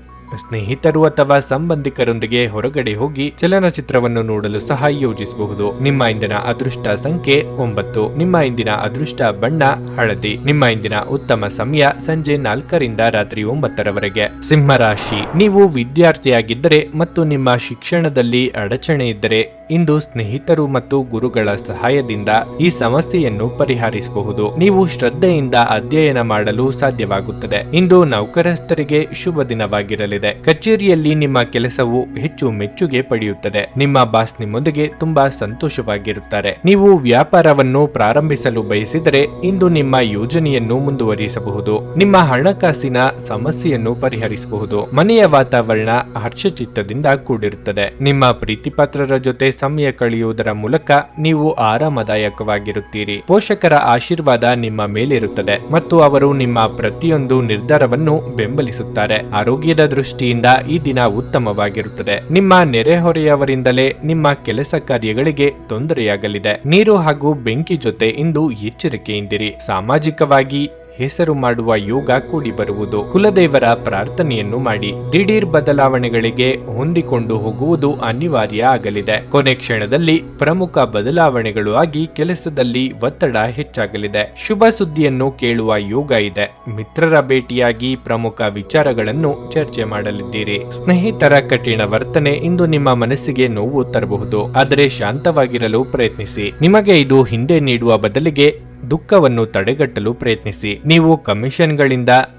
ಸ್ನೇಹಿತರು ಅಥವಾ ಸಂಬಂಧಿಕರೊಂದಿಗೆ ಹೊರಗಡೆ ಹೋಗಿ ಚಲನಚಿತ್ರವನ್ನು ನೋಡಲು ಸಹ ಯೋಜಿಸಬಹುದು. ನಿಮ್ಮ ಇಂದಿನ ಅದೃಷ್ಟ ಸಂಖ್ಯೆ 9. ನಿಮ್ಮ ಇಂದಿನ ಅದೃಷ್ಟ ಬಣ್ಣ ಹಳದಿ. ನಿಮ್ಮ ಇಂದಿನ ಉತ್ತಮ ಸಮಯ ಸಂಜೆ 4ರಿಂದ ರಾತ್ರಿ 9ರವರೆಗೆ. ಸಿಂಹರಾಶಿ, ನೀವು ವಿದ್ಯಾರ್ಥಿಯಾಗಿದ್ದರೆ ಮತ್ತು ನಿಮ್ಮ ಶಿಕ್ಷಣದಲ್ಲಿ ಅಡಚಣೆ ಇದ್ದರೆ ಇಂದು ಸ್ನೇಹಿತರು ಮತ್ತು ಗುರುಗಳ ಸಹಾಯದಿಂದ ಈ ಸಮಸ್ಯೆಯನ್ನು ಪರಿಹರಿಸಬಹುದು. ನೀವು ಶ್ರದ್ಧೆಯಿಂದ ಅಧ್ಯಯನ ಮಾಡಲು ಸಾಧ್ಯವಾಗುತ್ತದೆ. ಇಂದು ನೌಕರಸ್ಥರಿಗೆ ಶುಭ ದಿನವಾಗಿರಲಿದೆ. ಕಚೇರಿಯಲ್ಲಿ ನಿಮ್ಮ ಕೆಲಸವು ಹೆಚ್ಚು ಮೆಚ್ಚುಗೆ ಪಡೆಯುತ್ತದೆ. ನಿಮ್ಮ ಬಾಸ್ ನಿಮ್ಮೊಂದಿಗೆ ತುಂಬಾ ಸಂತೋಷವಾಗಿರುತ್ತಾರೆ. ನೀವು ವ್ಯಾಪಾರವನ್ನು ಪ್ರಾರಂಭಿಸಲು ಬಯಸಿದರೆ ಇಂದು ನಿಮ್ಮ ಯೋಜನೆಯನ್ನು ಮುಂದುವರಿಸಬಹುದು. ನಿಮ್ಮ ಹಣಕಾಸಿನ ಸಮಸ್ಯೆಯನ್ನು ಪರಿಹರಿಸಬಹುದು. ಮನೆಯ ವಾತಾವರಣ ಹರ್ಷಚಿತ್ತದಿಂದ ಕೂಡಿರುತ್ತದೆ. ನಿಮ್ಮ ಪ್ರೀತಿಪಾತ್ರರ ಜೊತೆ ಸಮಯ ಕಳೆಯುವುದರ ಮೂಲಕ ನೀವು ಆರಾಮದಾಯಕವಾಗಿರುತ್ತೀರಿ. ಪೋಷಕರ ಆಶೀರ್ವಾದ ನಿಮ್ಮ ಮೇಲಿರುತ್ತದೆ ಮತ್ತು ಅವರು ನಿಮ್ಮ ಪ್ರತಿಯೊಂದು ನಿರ್ಧಾರವನ್ನು ಬೆಂಬಲಿಸುತ್ತಾರೆ. ಆರೋಗ್ಯದ ದೃಷ್ಟಿಯಿಂದ ಈ ದಿನ ಉತ್ತಮವಾಗಿರುತ್ತದೆ. ನಿಮ್ಮ ನೆರೆಹೊರೆಯವರಿಂದಲೇ ನಿಮ್ಮ ಕೆಲಸ ಕಾರ್ಯಗಳಿಗೆ ತೊಂದರೆಯಾಗಲಿದೆ. ನೀರು ಹಾಗೂ ಬೆಂಕಿ ಜೊತೆ ಇಂದು ಎಚ್ಚರಿಕೆಯಿಂದಿರಿ. ಸಾಮಾಜಿಕವಾಗಿ ಹೆಸರು ಮಾಡುವ ಯೋಗ ಕೂಡಿ ಬರುವುದು. ಕುಲದೇವರ ಪ್ರಾರ್ಥನೆಯನ್ನು ಮಾಡಿ. ದಿಢೀರ್ ಬದಲಾವಣೆಗಳಿಗೆ ಹೊಂದಿಕೊಂಡು ಹೋಗುವುದು ಅನಿವಾರ್ಯ ಆಗಲಿದೆ. ಕೊನೆ ಕ್ಷಣದಲ್ಲಿ ಪ್ರಮುಖ ಬದಲಾವಣೆಗಳು ಆಗಿ ಕೆಲಸದಲ್ಲಿ ಒತ್ತಡ ಹೆಚ್ಚಾಗಲಿದೆ. ಶುಭ ಸುದ್ದಿಯನ್ನು ಕೇಳುವ ಯೋಗ ಇದೆ. ಮಿತ್ರರ ಭೇಟಿಯಾಗಿ ಪ್ರಮುಖ ವಿಚಾರಗಳನ್ನು ಚರ್ಚೆ ಮಾಡಲಿದ್ದೀರಿ. ಸ್ನೇಹಿತರ ಕಠಿಣ ವರ್ತನೆ ಇಂದು ನಿಮ್ಮ ಮನಸ್ಸಿಗೆ ನೋವು ತರಬಹುದು, ಆದರೆ ಶಾಂತವಾಗಿರಲು ಪ್ರಯತ್ನಿಸಿ. ನಿಮಗೆ ಇದು ಹಿಂದೆ ನೀಡುವ ಬದಲಿಗೆ ದುಃಖವನ್ನು ತಡೆಗಟ್ಟಲು ಪ್ರಯತ್ನಿಸಿ. ನೀವು ಕಮಿಷನ್ಗಳಿಂದ,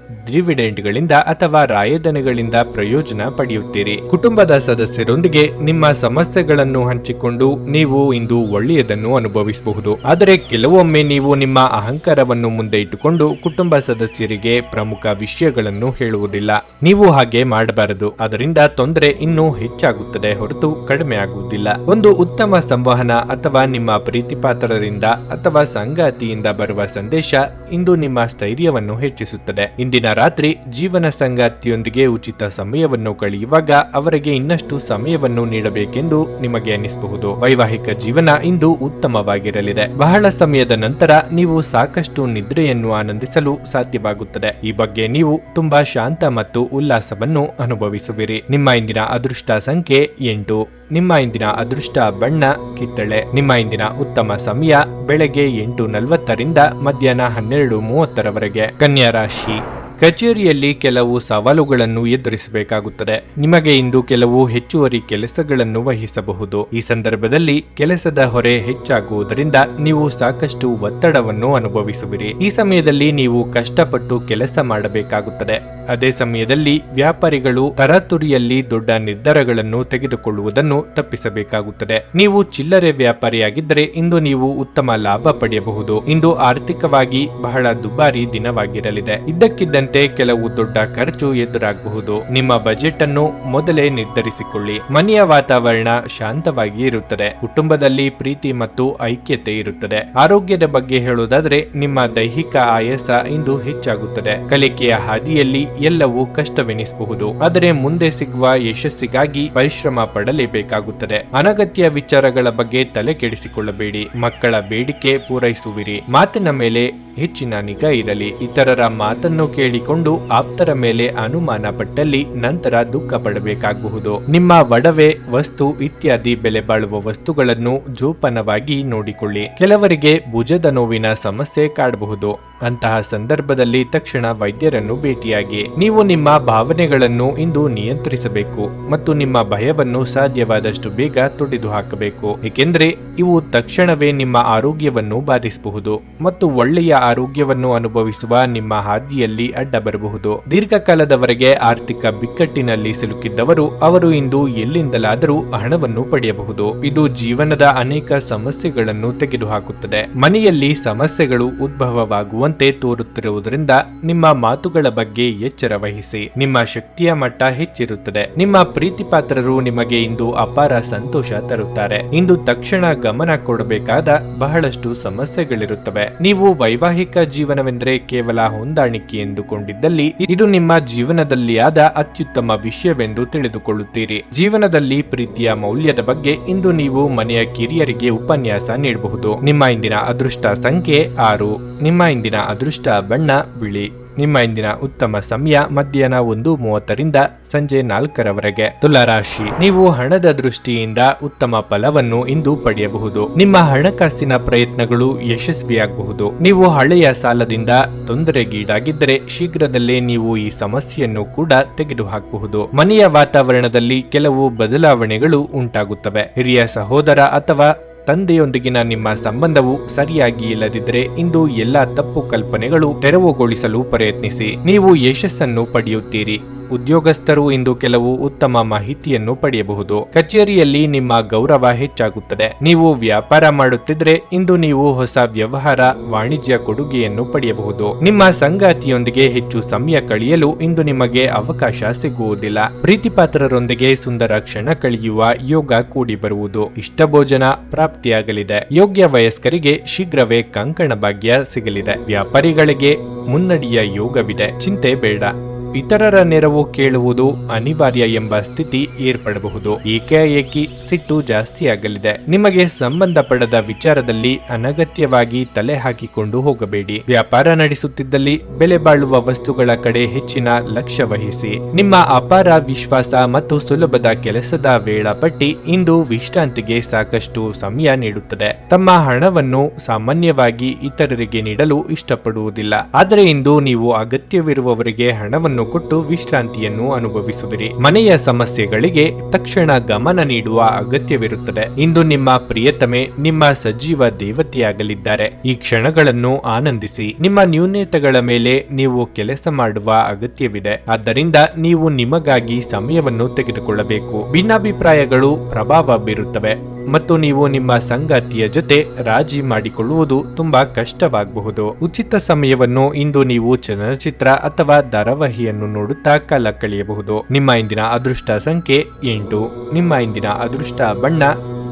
ಡಿವಿಡೆಂಡ್ಗಳಿಂದ ಅಥವಾ ರಾಯಧನಗಳಿಂದ ಪ್ರಯೋಜನ ಪಡೆಯುತ್ತೀರಿ. ಕುಟುಂಬದ ಸದಸ್ಯರೊಂದಿಗೆ ನಿಮ್ಮ ಸಮಸ್ಯೆಗಳನ್ನು ಹಂಚಿಕೊಂಡು ನೀವು ಇಂದು ಒಳ್ಳೆಯದನ್ನು ಅನುಭವಿಸಬಹುದು. ಆದರೆ ಕೆಲವೊಮ್ಮೆ ನೀವು ನಿಮ್ಮ ಅಹಂಕಾರವನ್ನು ಮುಂದೆ ಇಟ್ಟುಕೊಂಡು ಕುಟುಂಬ ಸದಸ್ಯರಿಗೆ ಪ್ರಮುಖ ವಿಷಯಗಳನ್ನು ಹೇಳುವುದಿಲ್ಲ. ನೀವು ಹಾಗೆ ಮಾಡಬಾರದು. ಅದರಿಂದ ತೊಂದರೆ ಇನ್ನೂ ಹೆಚ್ಚಾಗುತ್ತದೆ ಹೊರತು ಕಡಿಮೆ ಆಗುವುದಿಲ್ಲ. ಒಂದು ಉತ್ತಮ ಸಂವಹನ ಅಥವಾ ನಿಮ್ಮ ಪ್ರೀತಿಪಾತ್ರರಿಂದ ಅಥವಾ ಸಂಗಾತಿಯಿಂದ ಬರುವ ಸಂದೇಶ ಇಂದು ನಿಮ್ಮ ಸ್ಥೈರ್ಯವನ್ನು ಹೆಚ್ಚಿಸುತ್ತದೆ. ಇಂದಿನ ರಾತ್ರಿ ಜೀವನ ಸಂಗಾತಿಯೊಂದಿಗೆ ಉಚಿತ ಸಮಯವನ್ನು ಕಳೆಯುವಾಗ ಅವರಿಗೆ ಇನ್ನಷ್ಟು ಸಮಯವನ್ನು ನೀಡಬೇಕೆಂದು ನಿಮಗೆ ಅನಿಸಬಹುದು. ವೈವಾಹಿಕ ಜೀವನ ಇಂದು ಉತ್ತಮವಾಗಿರಲಿದೆ. ಬಹಳ ಸಮಯದ ನಂತರ ನೀವು ಸಾಕಷ್ಟು ನಿದ್ರೆಯನ್ನು ಆನಂದಿಸಲು ಸಾಧ್ಯವಾಗುತ್ತದೆ. ಈ ಬಗ್ಗೆ ನೀವು ತುಂಬಾ ಶಾಂತ ಮತ್ತು ಉಲ್ಲಾಸವನ್ನು ಅನುಭವಿಸುವಿರಿ. ನಿಮ್ಮ ಇಂದಿನ ಅದೃಷ್ಟ ಸಂಖ್ಯೆ 8. ನಿಮ್ಮ ಇಂದಿನ ಅದೃಷ್ಟ ಬಣ್ಣ ಕಿತ್ತಳೆ. ನಿಮ್ಮ ಇಂದಿನ ಉತ್ತಮ ಸಮಯ ಬೆಳಗ್ಗೆ 8:40 ಮಧ್ಯಾಹ್ನ 12:30 ಕನ್ಯಾ ರಾಶಿ. ಕಚೇರಿಯಲ್ಲಿ ಕೆಲವು ಸವಾಲುಗಳನ್ನು ಎದುರಿಸಬೇಕಾಗುತ್ತದೆ. ನಿಮಗೆ ಇಂದು ಕೆಲವು ಹೆಚ್ಚುವರಿ ಕೆಲಸಗಳನ್ನು ವಹಿಸಬಹುದು. ಈ ಸಂದರ್ಭದಲ್ಲಿ ಕೆಲಸದ ಹೊರೆ ಹೆಚ್ಚಾಗುವುದರಿಂದ ನೀವು ಸಾಕಷ್ಟು ಒತ್ತಡವನ್ನು ಅನುಭವಿಸುವಿರಿ. ಈ ಸಮಯದಲ್ಲಿ ನೀವು ಕಷ್ಟಪಟ್ಟು ಕೆಲಸ ಮಾಡಬೇಕಾಗುತ್ತದೆ. ಅದೇ ಸಮಯದಲ್ಲಿ ವ್ಯಾಪಾರಿಗಳು ತರಾತುರಿಯಲ್ಲಿ ದೊಡ್ಡ ನಿರ್ಧಾರಗಳನ್ನು ತೆಗೆದುಕೊಳ್ಳುವುದನ್ನು ತಪ್ಪಿಸಬೇಕಾಗುತ್ತದೆ. ನೀವು ಚಿಲ್ಲರೆ ವ್ಯಾಪಾರಿಯಾಗಿದ್ದರೆ ಇಂದು ನೀವು ಉತ್ತಮ ಲಾಭ ಪಡೆಯಬಹುದು. ಇಂದು ಆರ್ಥಿಕವಾಗಿ ಬಹಳ ದುಬಾರಿ ದಿನವಾಗಿರಲಿದೆ. ಇದ್ದಕ್ಕಿದ್ದಂತೆ ಕೆಲವು ದೊಡ್ಡ ಖರ್ಚು ಎದುರಾಗಬಹುದು. ನಿಮ್ಮ ಬಜೆಟ್ ಅನ್ನು ಮೊದಲೇ ನಿರ್ಧರಿಸಿಕೊಳ್ಳಿ. ಮನೆಯ ವಾತಾವರಣ ಶಾಂತವಾಗಿ ಇರುತ್ತದೆ. ಕುಟುಂಬದಲ್ಲಿ ಪ್ರೀತಿ ಮತ್ತು ಐಕ್ಯತೆ ಇರುತ್ತದೆ. ಆರೋಗ್ಯದ ಬಗ್ಗೆ ಹೇಳುವುದಾದರೆ ನಿಮ್ಮ ದೈಹಿಕ ಆಯಾಸ ಇಂದು ಹೆಚ್ಚಾಗುತ್ತದೆ. ಕಲಿಕೆಯ ಹಾದಿಯಲ್ಲಿ ಎಲ್ಲವೂ ಕಷ್ಟವೆನಿಸಬಹುದು, ಆದರೆ ಮುಂದೆ ಸಿಗುವ ಯಶಸ್ಸಿಗಾಗಿ ಪರಿಶ್ರಮ ಪಡಲೇಬೇಕಾಗುತ್ತದೆ. ಅನಗತ್ಯ ವಿಚಾರಗಳ ಬಗ್ಗೆ ತಲೆ ಕೆಡಿಸಿಕೊಳ್ಳಬೇಡಿ. ಮಕ್ಕಳ ಬೇಡಿಕೆ ಪೂರೈಸುವಿರಿ. ಮಾತಿನ ಮೇಲೆ ಹೆಚ್ಚಿನ ನಿಗಾ ಇರಲಿ. ಇತರರ ಮಾತನ್ನು ಕೇಳಿಕೊಂಡು ಆಪ್ತರ ಮೇಲೆ ಅನುಮಾನ ಪಟ್ಟಲ್ಲಿ ನಂತರ ದುಃಖ ಪಡಬೇಕಾಗಬಹುದು. ನಿಮ್ಮ ಒಡವೆ, ವಸ್ತು ಇತ್ಯಾದಿ ಬೆಲೆ ಬಾಳುವ ವಸ್ತುಗಳನ್ನು ಜೋಪಾನವಾಗಿ ನೋಡಿಕೊಳ್ಳಿ. ಕೆಲವರಿಗೆ ಭುಜದ ನೋವಿನ ಸಮಸ್ಯೆ ಕಾಡಬಹುದು. ಅಂತಹ ಸಂದರ್ಭದಲ್ಲಿ ತಕ್ಷಣ ವೈದ್ಯರನ್ನು ಭೇಟಿಯಾಗಿ. ನೀವು ನಿಮ್ಮ ಭಾವನೆಗಳನ್ನು ಇಂದು ನಿಯಂತ್ರಿಸಬೇಕು ಮತ್ತು ನಿಮ್ಮ ಭಯವನ್ನು ಸಾಧ್ಯವಾದಷ್ಟು ಬೇಗ ತೊಡೆದು ಹಾಕಬೇಕು, ಏಕೆಂದರೆ ಇವು ತಕ್ಷಣವೇ ನಿಮ್ಮ ಆರೋಗ್ಯವನ್ನು ಬಾಧಿಸಬಹುದು ಮತ್ತು ಒಳ್ಳೆಯ ಆರೋಗ್ಯವನ್ನು ಅನುಭವಿಸುವ ನಿಮ್ಮ ಹಾದಿಯಲ್ಲಿ ಅಡ್ಡ ಬರಬಹುದು. ದೀರ್ಘಕಾಲದವರೆಗೆ ಆರ್ಥಿಕ ಬಿಕ್ಕಟ್ಟಿನಲ್ಲಿ ಸಿಲುಕಿದ್ದವರು ಅವರು ಇಂದು ಎಲ್ಲಿಂದಲಾದರೂ ಹಣವನ್ನು ಪಡೆಯಬಹುದು. ಇದು ಜೀವನದ ಅನೇಕ ಸಮಸ್ಯೆಗಳನ್ನು ತೆಗೆದುಹಾಕುತ್ತದೆ. ಮನೆಯಲ್ಲಿ ಸಮಸ್ಯೆಗಳು ಉದ್ಭವವಾಗುವ ತೋರುತ್ತಿರುವುದರಿಂದ ನಿಮ್ಮ ಮಾತುಗಳ ಬಗ್ಗೆ ಎಚ್ಚರ ವಹಿಸಿ. ನಿಮ್ಮ ಶಕ್ತಿಯ ಮಟ್ಟ ಹೆಚ್ಚಿರುತ್ತದೆ. ನಿಮ್ಮ ಪ್ರೀತಿಪಾತ್ರರು ನಿಮಗೆ ಇಂದು ಅಪಾರ ಸಂತೋಷ ತರುತ್ತಾರೆ. ಇಂದು ತಕ್ಷಣ ಗಮನ ಕೊಡಬೇಕಾದ ಬಹಳಷ್ಟು ಸಮಸ್ಯೆಗಳಿರುತ್ತವೆ. ನೀವು ವೈವಾಹಿಕ ಜೀವನವೆಂದರೆ ಕೇವಲ ಹೊಂದಾಣಿಕೆ ಎಂದುಕೊಂಡಿದ್ದಲ್ಲಿ ಇದು ನಿಮ್ಮ ಜೀವನದಲ್ಲಿ ಆದ ಅತ್ಯುತ್ತಮ ವಿಷಯವೆಂದು ತಿಳಿದುಕೊಳ್ಳುತ್ತೀರಿ. ಜೀವನದಲ್ಲಿ ಪ್ರೀತಿಯ ಮೌಲ್ಯದ ಬಗ್ಗೆ ಇಂದು ನೀವು ಮನೆಯ ಕಿರಿಯರಿಗೆ ಉಪನ್ಯಾಸ ನೀಡಬಹುದು. ನಿಮ್ಮ ಇಂದಿನ ಅದೃಷ್ಟ ಸಂಖ್ಯೆ 6. ನಿಮ್ಮ ಇಂದಿನ ಅದೃಷ್ಟ ಬಣ್ಣ ಬಿಳಿ. ನಿಮ್ಮ ಇಂದಿನ ಉತ್ತಮ ಸಮಯ ಮಧ್ಯಾಹ್ನ 1:30 ಸಂಜೆ 4:00 ತುಲಾರಾಶಿ. ನೀವು ಹಣದ ದೃಷ್ಟಿಯಿಂದ ಉತ್ತಮ ಫಲವನ್ನು ಇಂದು ಪಡೆಯಬಹುದು. ನಿಮ್ಮ ಹಣಕಾಸಿನ ಪ್ರಯತ್ನಗಳು ಯಶಸ್ವಿಯಾಗಬಹುದು. ನೀವು ಹಳೆಯ ಸಾಲದಿಂದ ತೊಂದರೆಗೀಡಾಗಿದ್ದರೆ ಶೀಘ್ರದಲ್ಲೇ ನೀವು ಈ ಸಮಸ್ಯೆಯನ್ನು ಕೂಡ ತೆಗೆದುಹಾಕಬಹುದು. ಮನೆಯ ವಾತಾವರಣದಲ್ಲಿ ಕೆಲವು ಬದಲಾವಣೆಗಳು ಉಂಟಾಗುತ್ತವೆ. ಹಿರಿಯ ಸಹೋದರ ಅಥವಾ ತಂದೆಯೊಂದಿಗಿನ ನಿಮ್ಮ ಸಂಬಂಧವು ಸರಿಯಾಗಿ ಇಲ್ಲದಿದ್ದರೆ ಇಂದು ಎಲ್ಲಾ ತಪ್ಪು ಕಲ್ಪನೆಗಳು ತೆರವುಗೊಳಿಸಲು ಪ್ರಯತ್ನಿಸಿ. ನೀವು ಯಶಸ್ಸನ್ನು ಪಡೆಯುತ್ತೀರಿ. ಉದ್ಯೋಗಸ್ಥರು ಇಂದು ಕೆಲವು ಉತ್ತಮ ಮಾಹಿತಿಯನ್ನು ಪಡೆಯಬಹುದು. ಕಚೇರಿಯಲ್ಲಿ ನಿಮ್ಮ ಗೌರವ ಹೆಚ್ಚಾಗುತ್ತದೆ. ನೀವು ವ್ಯಾಪಾರ ಮಾಡುತ್ತಿದ್ರೆ ಇಂದು ನೀವು ಹೊಸ ವ್ಯವಹಾರ ವಾಣಿಜ್ಯ ಕೊಡುಗೆಯನ್ನು ಪಡೆಯಬಹುದು. ನಿಮ್ಮ ಸಂಗಾತಿಯೊಂದಿಗೆ ಹೆಚ್ಚು ಸಮಯ ಕಳೆಯಲು ಇಂದು ನಿಮಗೆ ಅವಕಾಶ ಸಿಗುವುದಿಲ್ಲ. ಪ್ರೀತಿಪಾತ್ರರೊಂದಿಗೆ ಸುಂದರ ಕ್ಷಣ ಕಳೆಯುವ ಯೋಗ ಕೂಡಿ ಬರುವುದು. ಇಷ್ಟ ಭೋಜನ ಪ್ರಾಪ್ತಿಯಾಗಲಿದೆ. ಯೋಗ್ಯ ವಯಸ್ಕರಿಗೆ ಶೀಘ್ರವೇ ಕಂಕಣ ಭಾಗ್ಯ ಸಿಗಲಿದೆ. ವ್ಯಾಪಾರಿಗಳಿಗೆ ಮುನ್ನಡೆಯ ಯೋಗವಿದೆ. ಚಿಂತೆ ಬೇಡ. ಇತರರ ನೆರವು ಕೇಳುವುದು ಅನಿವಾರ್ಯ ಎಂಬ ಸ್ಥಿತಿ ಏರ್ಪಡಬಹುದು. ಏಕಾಏಕಿ ಸಿಟ್ಟು ಜಾಸ್ತಿಯಾಗಲಿದೆ. ನಿಮಗೆ ಸಂಬಂಧಪಡದ ವಿಚಾರದಲ್ಲಿ ಅನಗತ್ಯವಾಗಿ ತಲೆ ಹಾಕಿಕೊಂಡು ಹೋಗಬೇಡಿ. ವ್ಯಾಪಾರ ನಡೆಸುತ್ತಿದ್ದಲ್ಲಿ ಬೆಲೆ ಬಾಳುವ ವಸ್ತುಗಳ ಕಡೆ ಹೆಚ್ಚಿನ ಲಕ್ಷ್ಯ ವಹಿಸಿ. ನಿಮ್ಮ ಅಪಾರ ವಿಶ್ವಾಸ ಮತ್ತು ಸುಲಭದ ಕೆಲಸದ ವೇಳಾಪಟ್ಟಿ ಇಂದು ವಿಶ್ರಾಂತಿಗೆ ಸಾಕಷ್ಟು ಸಮಯ ನೀಡುತ್ತದೆ. ತಮ್ಮ ಹಣವನ್ನು ಸಾಮಾನ್ಯವಾಗಿ ಇತರರಿಗೆ ನೀಡಲು ಇಷ್ಟಪಡುವುದಿಲ್ಲ. ಆದರೆ ಇಂದು ನೀವು ಅಗತ್ಯವಿರುವವರಿಗೆ ಹಣವನ್ನು ಕೊಟ್ಟು ವಿಶ್ರಾಂತಿಯನ್ನು ಅನುಭವಿಸುವಿರಿ. ಮನೆಯ ಸಮಸ್ಯೆಗಳಿಗೆ ತಕ್ಷಣ ಗಮನ ನೀಡುವ ಅಗತ್ಯವಿರುತ್ತದೆ. ಇಂದು ನಿಮ್ಮ ಪ್ರಿಯತಮೆ ನಿಮ್ಮ ಸಜೀವ ದೇವತೆಯಾಗಲಿದ್ದಾರೆ. ಈ ಕ್ಷಣಗಳನ್ನು ಆನಂದಿಸಿ. ನಿಮ್ಮ ನ್ಯೂನತೆಗಳ ಮೇಲೆ ನೀವು ಕೆಲಸ ಮಾಡುವ ಅಗತ್ಯವಿದೆ. ಆದ್ದರಿಂದ ನೀವು ನಿಮಗಾಗಿ ಸಮಯವನ್ನು ತೆಗೆದುಕೊಳ್ಳಬೇಕು. ಭಿನ್ನಾಭಿಪ್ರಾಯಗಳು ಪ್ರಭಾವ ಬೀರುತ್ತವೆ ಮತ್ತು ನೀವು ನಿಮ್ಮ ಸಂಗಾತಿಯ ಜೊತೆ ರಾಜಿ ಮಾಡಿಕೊಳ್ಳುವುದು ತುಂಬಾ ಕಷ್ಟವಾಗಬಹುದು. ಉಚಿತ ಸಮಯವನ್ನು ಇಂದು ನೀವು ಚಲನಚಿತ್ರ ಅಥವಾ ಧಾರಾವಾಹಿಯನ್ನು ನೋಡುತ್ತಾ ಕಾಲ ಕಳೆಯಬಹುದು. ನಿಮ್ಮ ಇಂದಿನ ಅದೃಷ್ಟ ಸಂಖ್ಯೆ 8. ನಿಮ್ಮ ಇಂದಿನ ಅದೃಷ್ಟ ಬಣ್ಣ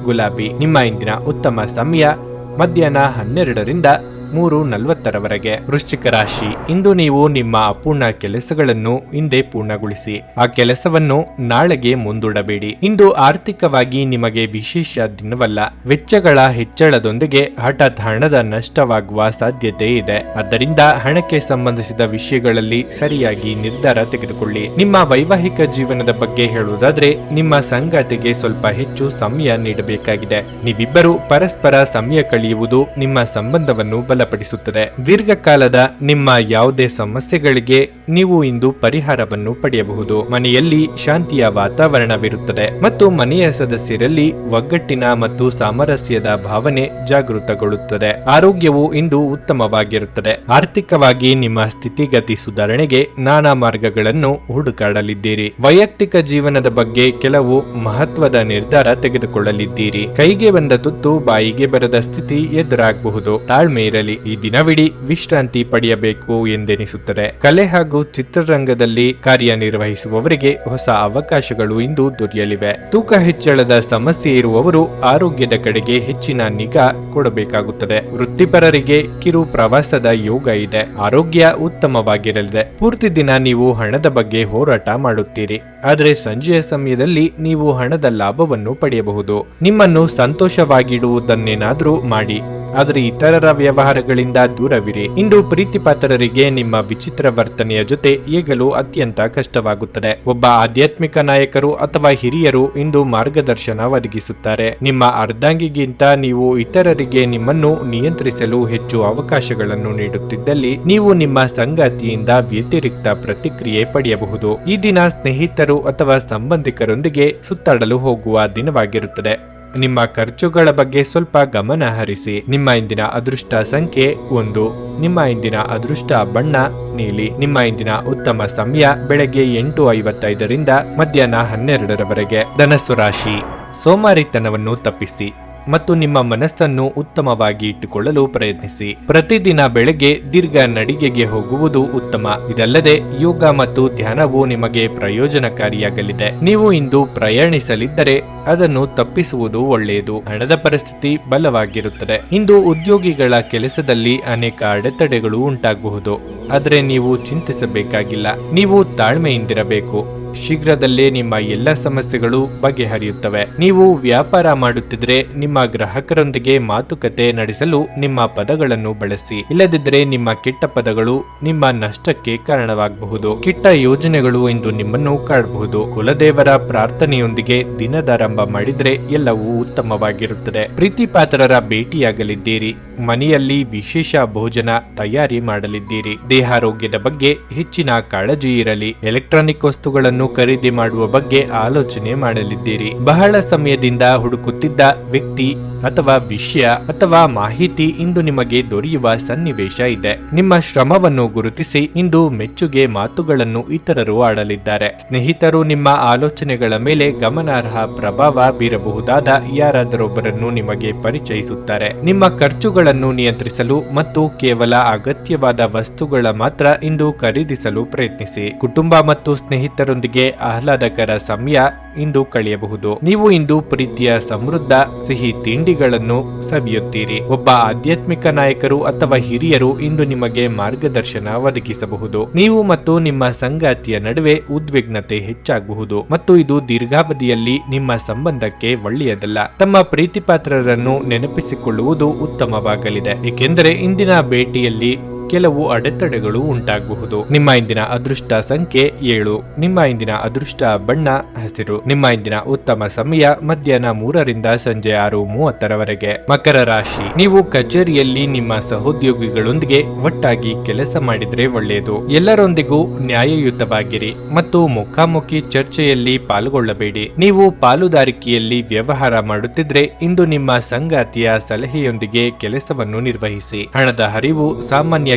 ಗುಲಾಬಿ. ನಿಮ್ಮ ಇಂದಿನ ಉತ್ತಮ ಸಮಯ ಮಧ್ಯಾಹ್ನ 12ರಿಂದ 3:40 ವೃಶ್ಚಿಕ ರಾಶಿ. ಇಂದು ನೀವು ನಿಮ್ಮ ಅಪೂರ್ಣ ಕೆಲಸಗಳನ್ನು ಇಂದೇ ಪೂರ್ಣಗೊಳಿಸಿ. ಆ ಕೆಲಸವನ್ನು ನಾಳೆಗೆ ಮುಂದೂಡಬೇಡಿ. ಇಂದು ಆರ್ಥಿಕವಾಗಿ ನಿಮಗೆ ವಿಶೇಷ ದಿನವಲ್ಲ. ವೆಚ್ಚಗಳ ಹೆಚ್ಚಳದೊಂದಿಗೆ ಹಠಾತ್ ಹಣದ ನಷ್ಟವಾಗುವ ಸಾಧ್ಯತೆ ಇದೆ. ಆದ್ದರಿಂದ ಹಣಕ್ಕೆ ಸಂಬಂಧಿಸಿದ ವಿಷಯಗಳಲ್ಲಿ ಸರಿಯಾಗಿ ನಿರ್ಧಾರ ತೆಗೆದುಕೊಳ್ಳಿ. ನಿಮ್ಮ ವೈವಾಹಿಕ ಜೀವನದ ಬಗ್ಗೆ ಹೇಳುವುದಾದ್ರೆ ನಿಮ್ಮ ಸಂಗಾತಿಗೆ ಸ್ವಲ್ಪ ಹೆಚ್ಚು ಸಮಯ ನೀಡಬೇಕಾಗಿದೆ. ನೀವಿಬ್ಬರು ಪರಸ್ಪರ ಸಮಯ ಕಳೆಯುವುದು ನಿಮ್ಮ ಸಂಬಂಧವನ್ನು ಬಲಪಡಿಸುತ್ತದೆ. ದೀರ್ಘಕಾಲದ ನಿಮ್ಮ ಯಾವುದೇ ಸಮಸ್ಯೆಗಳಿಗೆ ನೀವು ಇಂದು ಪರಿಹಾರವನ್ನು ಪಡೆಯಬಹುದು. ಮನೆಯಲ್ಲಿ ಶಾಂತಿಯ ವಾತಾವರಣವಿರುತ್ತದೆ ಮತ್ತು ಮನೆಯ ಸದಸ್ಯರಲ್ಲಿ ಒಗ್ಗಟ್ಟಿನ ಮತ್ತು ಸಾಮರಸ್ಯದ ಭಾವನೆ ಜಾಗೃತಗೊಳ್ಳುತ್ತದೆ. ಆರೋಗ್ಯವು ಇಂದು ಉತ್ತಮವಾಗಿರುತ್ತದೆ. ಆರ್ಥಿಕವಾಗಿ ನಿಮ್ಮ ಸ್ಥಿತಿಗತಿ ಸುಧಾರಣೆಗೆ ನಾನಾ ಮಾರ್ಗಗಳನ್ನು ಹುಡುಕಾಡಲಿದ್ದೀರಿ. ವೈಯಕ್ತಿಕ ಜೀವನದ ಬಗ್ಗೆ ಕೆಲವು ಮಹತ್ವದ ನಿರ್ಧಾರ ತೆಗೆದುಕೊಳ್ಳಲಿದ್ದೀರಿ. ಕೈಗೆ ಬಂದ ತುತ್ತು ಬಾಯಿಗೆ ಬರದ ಸ್ಥಿತಿ ಎದುರಾಗಬಹುದು. ತಾಳ್ಮೆ ಇರಲಿ. ಈ ದಿನವಿಡೀ ವಿಶ್ರಾಂತಿ ಪಡೆಯಬೇಕು ಎಂದೆನಿಸುತ್ತದೆ. ಕಲೆ ಹಾಗೂ ಚಿತ್ರರಂಗದಲ್ಲಿ ಕಾರ್ಯನಿರ್ವಹಿಸುವವರಿಗೆ ಹೊಸ ಅವಕಾಶಗಳು ಇಂದು ದೊರೆಯಲಿವೆ. ತೂಕ ಹೆಚ್ಚಳದ ಸಮಸ್ಯೆ ಇರುವವರು ಆರೋಗ್ಯದ ಕಡೆಗೆ ಹೆಚ್ಚಿನ ನಿಗಾ ಕೊಡಬೇಕಾಗುತ್ತದೆ. ವೃತ್ತಿಪರರಿಗೆ ಕಿರು ಪ್ರವಾಸದ ಯೋಗ ಇದೆ. ಆರೋಗ್ಯ ಉತ್ತಮವಾಗಿರಲಿದೆ. ಪೂರ್ತಿ ದಿನ ನೀವು ಹಣದ ಬಗ್ಗೆ ಹೋರಾಟ ಮಾಡುತ್ತೀರಿ. ಆದರೆ ಸಂಜೆಯ ಸಮಯದಲ್ಲಿ ನೀವು ಹಣದ ಲಾಭವನ್ನು ಪಡೆಯಬಹುದು. ನಿಮ್ಮನ್ನು ಸಂತೋಷವಾಗಿಡುವುದನ್ನೇನಾದ್ರೂ ಮಾಡಿ, ಆದರೆ ಇತರರ ವ್ಯವಹಾರಗಳಿಂದ ದೂರವಿರಿ. ಇಂದು ಪ್ರೀತಿಪಾತ್ರರಿಗೆ ನಿಮ್ಮ ವಿಚಿತ್ರ ವರ್ತನೆಯ ಜೊತೆ ಏಗಲು ಅತ್ಯಂತ ಕಷ್ಟವಾಗುತ್ತದೆ. ಒಬ್ಬ ಆಧ್ಯಾತ್ಮಿಕ ನಾಯಕರು ಅಥವಾ ಹಿರಿಯರು ಇಂದು ಮಾರ್ಗದರ್ಶನ ಒದಗಿಸುತ್ತಾರೆ. ನಿಮ್ಮ ಅರ್ಧಾಂಗಿಗಿಂತ ನೀವು ಇತರರಿಗೆ ನಿಮ್ಮನ್ನು ನಿಯಂತ್ರಿಸಲು ಹೆಚ್ಚು ಅವಕಾಶಗಳನ್ನು ನೀಡುತ್ತಿದ್ದಲ್ಲಿ ನೀವು ನಿಮ್ಮ ಸಂಗಾತಿಯಿಂದ ವ್ಯತಿರಿಕ್ತ ಪ್ರತಿಕ್ರಿಯೆ ಪಡೆಯಬಹುದು. ಈ ದಿನ ಸ್ನೇಹಿತರು ಅಥವಾ ಸಂಬಂಧಿಕರೊಂದಿಗೆ ಸುತ್ತಾಡಲು ಹೋಗುವ ದಿನವಾಗಿರುತ್ತದೆ. ನಿಮ್ಮ ಖರ್ಚುಗಳ ಬಗ್ಗೆ ಸ್ವಲ್ಪ ಗಮನ ಹರಿಸಿ. ನಿಮ್ಮ ಇಂದಿನ ಅದೃಷ್ಟ ಸಂಖ್ಯೆ 1. ನಿಮ್ಮ ಇಂದಿನ ಅದೃಷ್ಟ ಬಣ್ಣ ನೀಲಿ. ನಿಮ್ಮ ಇಂದಿನ ಉತ್ತಮ ಸಮಯ ಬೆಳಗ್ಗೆ 8:55ರಿಂದ ಮಧ್ಯಾಹ್ನ 12ರವರೆಗೆ. ಧನಸ್ಸು ರಾಶಿ. ಸೋಮಾರಿತನವನ್ನು ತಪ್ಪಿಸಿ ಮತ್ತು ನಿಮ್ಮ ಮನಸ್ಸನ್ನು ಉತ್ತಮವಾಗಿ ಇಟ್ಟುಕೊಳ್ಳಲು ಪ್ರಯತ್ನಿಸಿ. ಪ್ರತಿದಿನ ಬೆಳಗ್ಗೆ ದೀರ್ಘ ನಡಿಗೆಗೆ ಹೋಗುವುದು ಉತ್ತಮ. ಇದಲ್ಲದೆ ಯೋಗ ಮತ್ತು ಧ್ಯಾನವು ನಿಮಗೆ ಪ್ರಯೋಜನಕಾರಿಯಾಗಲಿದೆ. ನೀವು ಇಂದು ಪ್ರಯಾಣಿಸಲಿದ್ದರೆ ಅದನ್ನು ತಪ್ಪಿಸುವುದು ಒಳ್ಳೆಯದು. ಹಣದ ಪರಿಸ್ಥಿತಿ ಬಲವಾಗಿರುತ್ತದೆ. ಇಂದು ಉದ್ಯೋಗಿಗಳ ಕೆಲಸದಲ್ಲಿ ಅನೇಕ ಅಡೆತಡೆಗಳು ಉಂಟಾಗಬಹುದು. ಆದರೆ ನೀವು ಚಿಂತಿಸಬೇಕಾಗಿಲ್ಲ. ನೀವು ತಾಳ್ಮೆಯಿಂದಿರಬೇಕು. ಶೀಘ್ರದಲ್ಲೇ ನಿಮ್ಮ ಎಲ್ಲ ಸಮಸ್ಯೆಗಳು ಬಗೆಹರಿಯುತ್ತವೆ. ನೀವು ವ್ಯಾಪಾರ ಮಾಡುತ್ತಿದ್ರೆ ನಿಮ್ಮ ಗ್ರಾಹಕರೊಂದಿಗೆ ಮಾತುಕತೆ ನಡೆಸಲು ನಿಮ್ಮ ಪದಗಳನ್ನು ಬಳಸಿ. ಇಲ್ಲದಿದ್ದರೆ ನಿಮ್ಮ ಕೆಟ್ಟ ಪದಗಳು ನಿಮ್ಮ ನಷ್ಟಕ್ಕೆ ಕಾರಣವಾಗಬಹುದು. ಕೆಟ್ಟ ಯೋಜನೆಗಳು ಇಂದು ನಿಮ್ಮನ್ನು ಕಾಡಬಹುದು. ಕುಲದೇವರ ಪ್ರಾರ್ಥನೆಯೊಂದಿಗೆ ದಿನದಾರಂಭ ಮಾಡಿದ್ರೆ ಎಲ್ಲವೂ ಉತ್ತಮವಾಗಿರುತ್ತದೆ. ಪ್ರೀತಿಪಾತ್ರರ ಭೇಟಿಯಾಗಲಿದ್ದೀರಿ. ಮನೆಯಲ್ಲಿ ವಿಶೇಷ ಭೋಜನ ತಯಾರಿ ಮಾಡಲಿದ್ದೀರಿ. ದೇಹಾರೋಗ್ಯದ ಬಗ್ಗೆ ಹೆಚ್ಚಿನ ಕಾಳಜಿ ಇರಲಿ. ಎಲೆಕ್ಟ್ರಾನಿಕ್ ವಸ್ತುಗಳನ್ನು ವಸ್ತುವನ್ನು ಖರೀದಿ ಮಾಡುವ ಬಗ್ಗೆ ಆಲೋಚನೆ ಮಾಡಲಿದ್ದೀರಿ. ಬಹಳ ಸಮಯದಿಂದ ಹುಡುಕುತ್ತಿದ್ದ ವ್ಯಕ್ತಿ ಅಥವಾ ವಿಷಯ ಅಥವಾ ಮಾಹಿತಿ ಇಂದು ನಿಮಗೆ ದೊರೆಯುವ ಸನ್ನಿವೇಶ ಇದೆ. ನಿಮ್ಮ ಶ್ರಮವನ್ನು ಗುರುತಿಸಿ ಇಂದು ಮೆಚ್ಚುಗೆ ಮಾತುಗಳನ್ನು ಇತರರು ಆಡಲಿದ್ದಾರೆ. ಸ್ನೇಹಿತರು ನಿಮ್ಮ ಆಲೋಚನೆಗಳ ಮೇಲೆ ಗಮನಾರ್ಹ ಪ್ರಭಾವ ಬೀರಬಹುದಾದ ಯಾರಾದರೊಬ್ಬರನ್ನು ನಿಮಗೆ ಪರಿಚಯಿಸುತ್ತಾರೆ. ನಿಮ್ಮ ಖರ್ಚುಗಳನ್ನು ನಿಯಂತ್ರಿಸಲು ಮತ್ತು ಕೇವಲ ಅಗತ್ಯವಾದ ವಸ್ತುಗಳ ಮಾತ್ರ ಇಂದು ಖರೀದಿಸಲು ಪ್ರಯತ್ನಿಸಿ. ಕುಟುಂಬ ಮತ್ತು ಸ್ನೇಹಿತರೊಂದಿಗೆ ಆಹ್ಲಾದಕರ ಸಮಯ ಇಂದು ಕಳೆಯಬಹುದು. ನೀವು ಇಂದು ಪ್ರೀತಿಯ ಸಮೃದ್ಧ ಸಿಹಿ ತಿಂಡಿಗಳನ್ನು ಸವಿಯುತ್ತೀರಿ. ಒಬ್ಬ ಆಧ್ಯಾತ್ಮಿಕ ನಾಯಕರು ಅಥವಾ ಹಿರಿಯರು ಇಂದು ನಿಮಗೆ ಮಾರ್ಗದರ್ಶನ ಒದಗಿಸಬಹುದು. ನೀವು ಮತ್ತು ನಿಮ್ಮ ಸಂಗಾತಿಯ ನಡುವೆ ಉದ್ವಿಗ್ನತೆ ಹೆಚ್ಚಾಗಬಹುದು ಮತ್ತು ಇದು ದೀರ್ಘಾವಧಿಯಲ್ಲಿ ನಿಮ್ಮ ಸಂಬಂಧಕ್ಕೆ ಒಳ್ಳೆಯದಲ್ಲ. ತಮ್ಮ ಪ್ರೀತಿಪಾತ್ರರನ್ನು ನೆನಪಿಸಿಕೊಳ್ಳುವುದು ಉತ್ತಮವಾಗಲಿದೆ, ಏಕೆಂದರೆ ಇಂದಿನ ಭೇಟಿಯಲ್ಲಿ ಕೆಲವು ಅಡೆತಡೆಗಳು ಉಂಟಾಗಬಹುದು. ನಿಮ್ಮ ಇಂದಿನ ಅದೃಷ್ಟ ಸಂಖ್ಯೆ 7. ನಿಮ್ಮ ಇಂದಿನ ಅದೃಷ್ಟ ಬಣ್ಣ ಹಸಿರು. ನಿಮ್ಮ ಇಂದಿನ ಉತ್ತಮ ಸಮಯ ಮಧ್ಯಾಹ್ನ 3 ರಿಂದ ಸಂಜೆ 6:30 ಮಕರ ರಾಶಿ. ನೀವು ಕಚೇರಿಯಲ್ಲಿ ನಿಮ್ಮ ಸಹೋದ್ಯೋಗಿಗಳೊಂದಿಗೆ ಒಟ್ಟಾಗಿ ಕೆಲಸ ಮಾಡಿದ್ರೆ ಒಳ್ಳೆಯದು. ಎಲ್ಲರೊಂದಿಗೂ ನ್ಯಾಯಯುತವಾಗಿರಿ ಮತ್ತು ಮುಖಾಮುಖಿ ಚರ್ಚೆಯಲ್ಲಿ ಪಾಲ್ಗೊಳ್ಳಬೇಡಿ. ನೀವು ಪಾಲುದಾರಿಕೆಯಲ್ಲಿ ವ್ಯವಹಾರ ಮಾಡುತ್ತಿದ್ರೆ ಇಂದು ನಿಮ್ಮ ಸಂಗಾತಿಯ ಸಲಹೆಯೊಂದಿಗೆ ಕೆಲಸವನ್ನು ನಿರ್ವಹಿಸಿ. ಹಣದ ಹರಿವು ಸಾಮಾನ್ಯಕ್ಕಿಂತ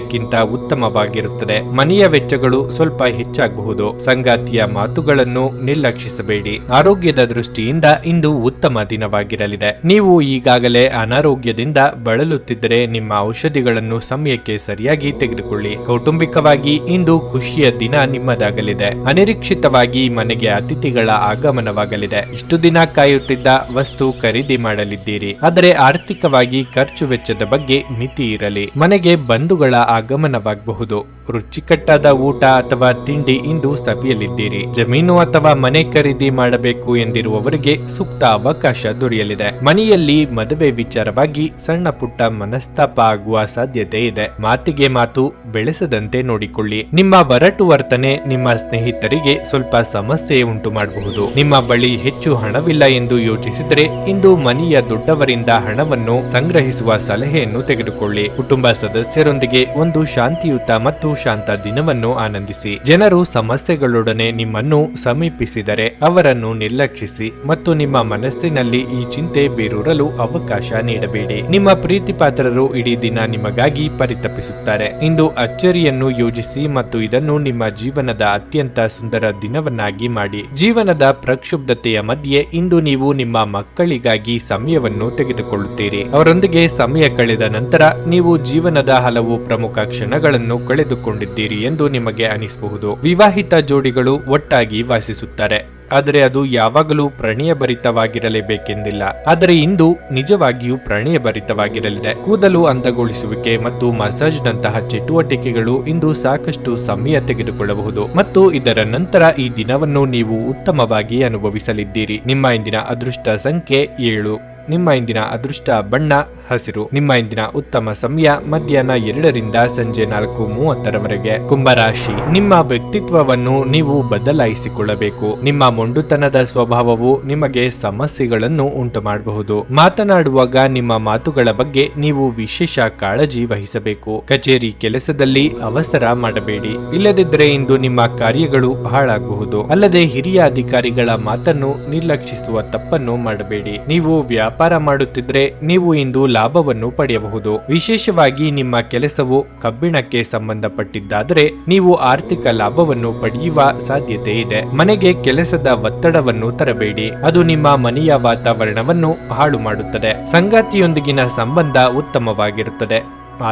ಉತ್ತಮವಾಗಿರುತ್ತದೆ. ಮನೆಯ ವೆಚ್ಚಗಳು ಸ್ವಲ್ಪ ಹೆಚ್ಚಾಗಬಹುದು. ಸಂಗಾತಿಯ ಮಾತುಗಳನ್ನು ನಿರ್ಲಕ್ಷಿಸಬೇಡಿ. ಆರೋಗ್ಯದ ದೃಷ್ಟಿಯಿಂದ ಇಂದು ಉತ್ತಮ ದಿನವಾಗಿರಲಿದೆ. ನೀವು ಈಗಾಗಲೇ ಅನಾರೋಗ್ಯದಿಂದ ಬಳಲುತ್ತಿದ್ದರೆ ನಿಮ್ಮ ಔಷಧಿಗಳನ್ನು ಸಮಯಕ್ಕೆ ಸರಿಯಾಗಿ ತೆಗೆದುಕೊಳ್ಳಿ. ಕೌಟುಂಬಿಕವಾಗಿ ಇಂದು ಖುಷಿಯ ದಿನ ನಿಮ್ಮದಾಗಲಿದೆ. ಅನಿರೀಕ್ಷಿತವಾಗಿ ಮನೆಗೆ ಅತಿಥಿಗಳ ಆಗಮನವಾಗಲಿದೆ. ಇಷ್ಟು ದಿನ ಕಾಯುತ್ತಿದ್ದ ವಸ್ತು ಖರೀದಿ ಮಾಡಲಿದ್ದೀರಿ, ಆದರೆ ಆರ್ಥಿಕವಾಗಿ ಖರ್ಚು ವೆಚ್ಚದ ಬಗ್ಗೆ ಮಿತಿ ಇರಲಿ. ಮನೆಗೆ ಬಂಧುಗಳ ಆಗಮನವಾಗಬಹುದು. ರುಚಿಕಟ್ಟಾದ ಊಟ ಅಥವಾ ತಿಂಡಿ ಇಂದು ಸವಿಯಲಿದ್ದೀರಿ. ಜಮೀನು ಅಥವಾ ಮನೆ ಖರೀದಿ ಮಾಡಬೇಕು ಎಂದಿರುವವರಿಗೆ ಸೂಕ್ತ ಅವಕಾಶ ದೊರೆಯಲಿದೆ. ಮನೆಯಲ್ಲಿ ಮದುವೆ ವಿಚಾರವಾಗಿ ಸಣ್ಣ ಪುಟ್ಟ ಮನಸ್ತಾಪ ಆಗುವ ಸಾಧ್ಯತೆ ಇದೆ. ಮಾತಿಗೆ ಮಾತು ಬೆಳೆಸದಂತೆ ನೋಡಿಕೊಳ್ಳಿ. ನಿಮ್ಮ ಒರಟು ವರ್ತನೆ ನಿಮ್ಮ ಸ್ನೇಹಿತರಿಗೆ ಸ್ವಲ್ಪ ಸಮಸ್ಯೆ ಉಂಟು ಮಾಡಬಹುದು. ನಿಮ್ಮ ಬಳಿ ಹೆಚ್ಚು ಹಣವಿಲ್ಲ ಎಂದು ಯೋಚಿಸಿದರೆ ಇಂದು ಮನೆಯ ದೊಡ್ಡವರಿಂದ ಹಣವನ್ನು ಸಂಗ್ರಹಿಸುವ ಸಲಹೆಯನ್ನು ತೆಗೆದುಕೊಳ್ಳಿ. ಕುಟುಂಬ ಸದಸ್ಯರೊಂದಿಗೆ ಒಂದು ಶಾಂತಿಯುತ ಮತ್ತು ಶಾಂತ ದಿನವನ್ನು ಆನಂದಿಸಿ. ಜನರು ಸಮಸ್ಯೆಗಳೊಡನೆ ನಿಮ್ಮನ್ನು ಸಮೀಪಿಸಿದರೆ ಅವರನ್ನು ನಿರ್ಲಕ್ಷಿಸಿ ಮತ್ತು ನಿಮ್ಮ ಮನಸ್ಸಿನಲ್ಲಿ ಈ ಚಿಂತೆ ಬೇರೂರಲು ಅವಕಾಶ ನೀಡಬೇಡಿ. ನಿಮ್ಮ ಪ್ರೀತಿಪಾತ್ರರು ಇಡೀ ದಿನ ನಿಮಗಾಗಿ ಪರಿತಪಿಸುತ್ತಾರೆ. ಇಂದು ಅಚ್ಚರಿಯನ್ನು ಯೋಜಿಸಿ ಮತ್ತು ಇದನ್ನು ನಿಮ್ಮ ಜೀವನದ ಅತ್ಯಂತ ಸುಂದರ ದಿನವನ್ನಾಗಿ ಮಾಡಿ. ಜೀವನದ ಪ್ರಕ್ಷುಬ್ಧತೆಯ ಮಧ್ಯೆ ಇಂದು ನೀವು ನಿಮ್ಮ ಮಕ್ಕಳಿಗಾಗಿ ಸಮಯವನ್ನು ತೆಗೆದುಕೊಳ್ಳುತ್ತೀರಿ. ಅವರೊಂದಿಗೆ ಸಮಯ ಕಳೆದ ನಂತರ ನೀವು ಜೀವನದ ಹಲವು ಪ್ರಮುಖ ಕ್ಷಣಗಳನ್ನು ಕಳೆದುಕೊಂಡಿದ್ದೀರಿ ಎಂದು ನಿಮಗೆ ಅನಿಸಬಹುದು. ವಿವಾಹಿತ ಜೋಡಿಗಳು ಒಟ್ಟಾಗಿ ವಾಸಿಸುತ್ತಾರೆ, ಆದರೆ ಅದು ಯಾವಾಗಲೂ ಪ್ರಣಯಭರಿತವಾಗಿರಲೇಬೇಕೆಂದಿಲ್ಲ. ಆದರೆ ಇಂದು ನಿಜವಾಗಿಯೂ ಪ್ರಣಯಭರಿತವಾಗಿರಲಿದೆ. ಕೂದಲು ಅಂದಗೊಳಿಸುವಿಕೆ ಮತ್ತು ಮಸಾಜ್ನಂತಹ ಚಟುವಟಿಕೆಗಳು ಇಂದು ಸಾಕಷ್ಟು ಸಮಯ ತೆಗೆದುಕೊಳ್ಳಬಹುದು ಮತ್ತು ಇದರ ನಂತರ ಈ ದಿನವನ್ನು ನೀವು ಉತ್ತಮವಾಗಿ ಅನುಭವಿಸಲಿದ್ದೀರಿ. ನಿಮ್ಮ ಇಂದಿನ ಅದೃಷ್ಟ ಸಂಖ್ಯೆ 7. ನಿಮ್ಮ ಇಂದಿನ ಅದೃಷ್ಟ ಬಣ್ಣ ಹಸಿರು. ನಿಮ್ಮ ಇಂದಿನ ಉತ್ತಮ ಸಮಯ ಮಧ್ಯಾಹ್ನ 2 ರಿಂದ ಸಂಜೆ 4:30 ಕುಂಭರಾಶಿ. ನಿಮ್ಮ ವ್ಯಕ್ತಿತ್ವವನ್ನು ನೀವು ಬದಲಾಯಿಸಿಕೊಳ್ಳಬೇಕು. ನಿಮ್ಮ ಮೊಂಡುತನದ ಸ್ವಭಾವವು ನಿಮಗೆ ಸಮಸ್ಯೆಗಳನ್ನು ಉಂಟು ಮಾಡಬಹುದು. ಮಾತನಾಡುವಾಗ ನಿಮ್ಮ ಮಾತುಗಳ ಬಗ್ಗೆ ನೀವು ವಿಶೇಷ ಕಾಳಜಿ ವಹಿಸಬೇಕು. ಕಚೇರಿ ಕೆಲಸದಲ್ಲಿ ಅವಸರ ಮಾಡಬೇಡಿ, ಇಲ್ಲದಿದ್ದರೆ ಇಂದು ನಿಮ್ಮ ಕಾರ್ಯಗಳು ಹಾಳಾಗಬಹುದು. ಅಲ್ಲದೆ ಹಿರಿಯ ಅಧಿಕಾರಿಗಳ ಮಾತನ್ನು ನಿರ್ಲಕ್ಷಿಸುವ ತಪ್ಪನ್ನು ಮಾಡಬೇಡಿ. ನೀವು ವ್ಯಾಪಾರ ಮಾಡುತ್ತಿದ್ರೆ ನೀವು ಇಂದು ಲಾಭವನ್ನು ಪಡೆಯಬಹುದು. ವಿಶೇಷವಾಗಿ ನಿಮ್ಮ ಕೆಲಸವು ಕಬ್ಬಿಣಕ್ಕೆ ಸಂಬಂಧಪಟ್ಟಿದ್ದಾದರೆ ನೀವು ಆರ್ಥಿಕ ಲಾಭವನ್ನು ಪಡೆಯುವ ಸಾಧ್ಯತೆ ಇದೆ. ಮನೆಗೆ ಕೆಲಸದ ಒತ್ತಡವನ್ನು ತರಬೇಡಿ, ಅದು ನಿಮ್ಮ ಮನೆಯ ವಾತಾವರಣವನ್ನು ಹಾಳು ಮಾಡುತ್ತದೆ. ಸಂಗಾತಿಯೊಂದಿಗಿನ ಸಂಬಂಧ ಉತ್ತಮವಾಗಿರುತ್ತದೆ.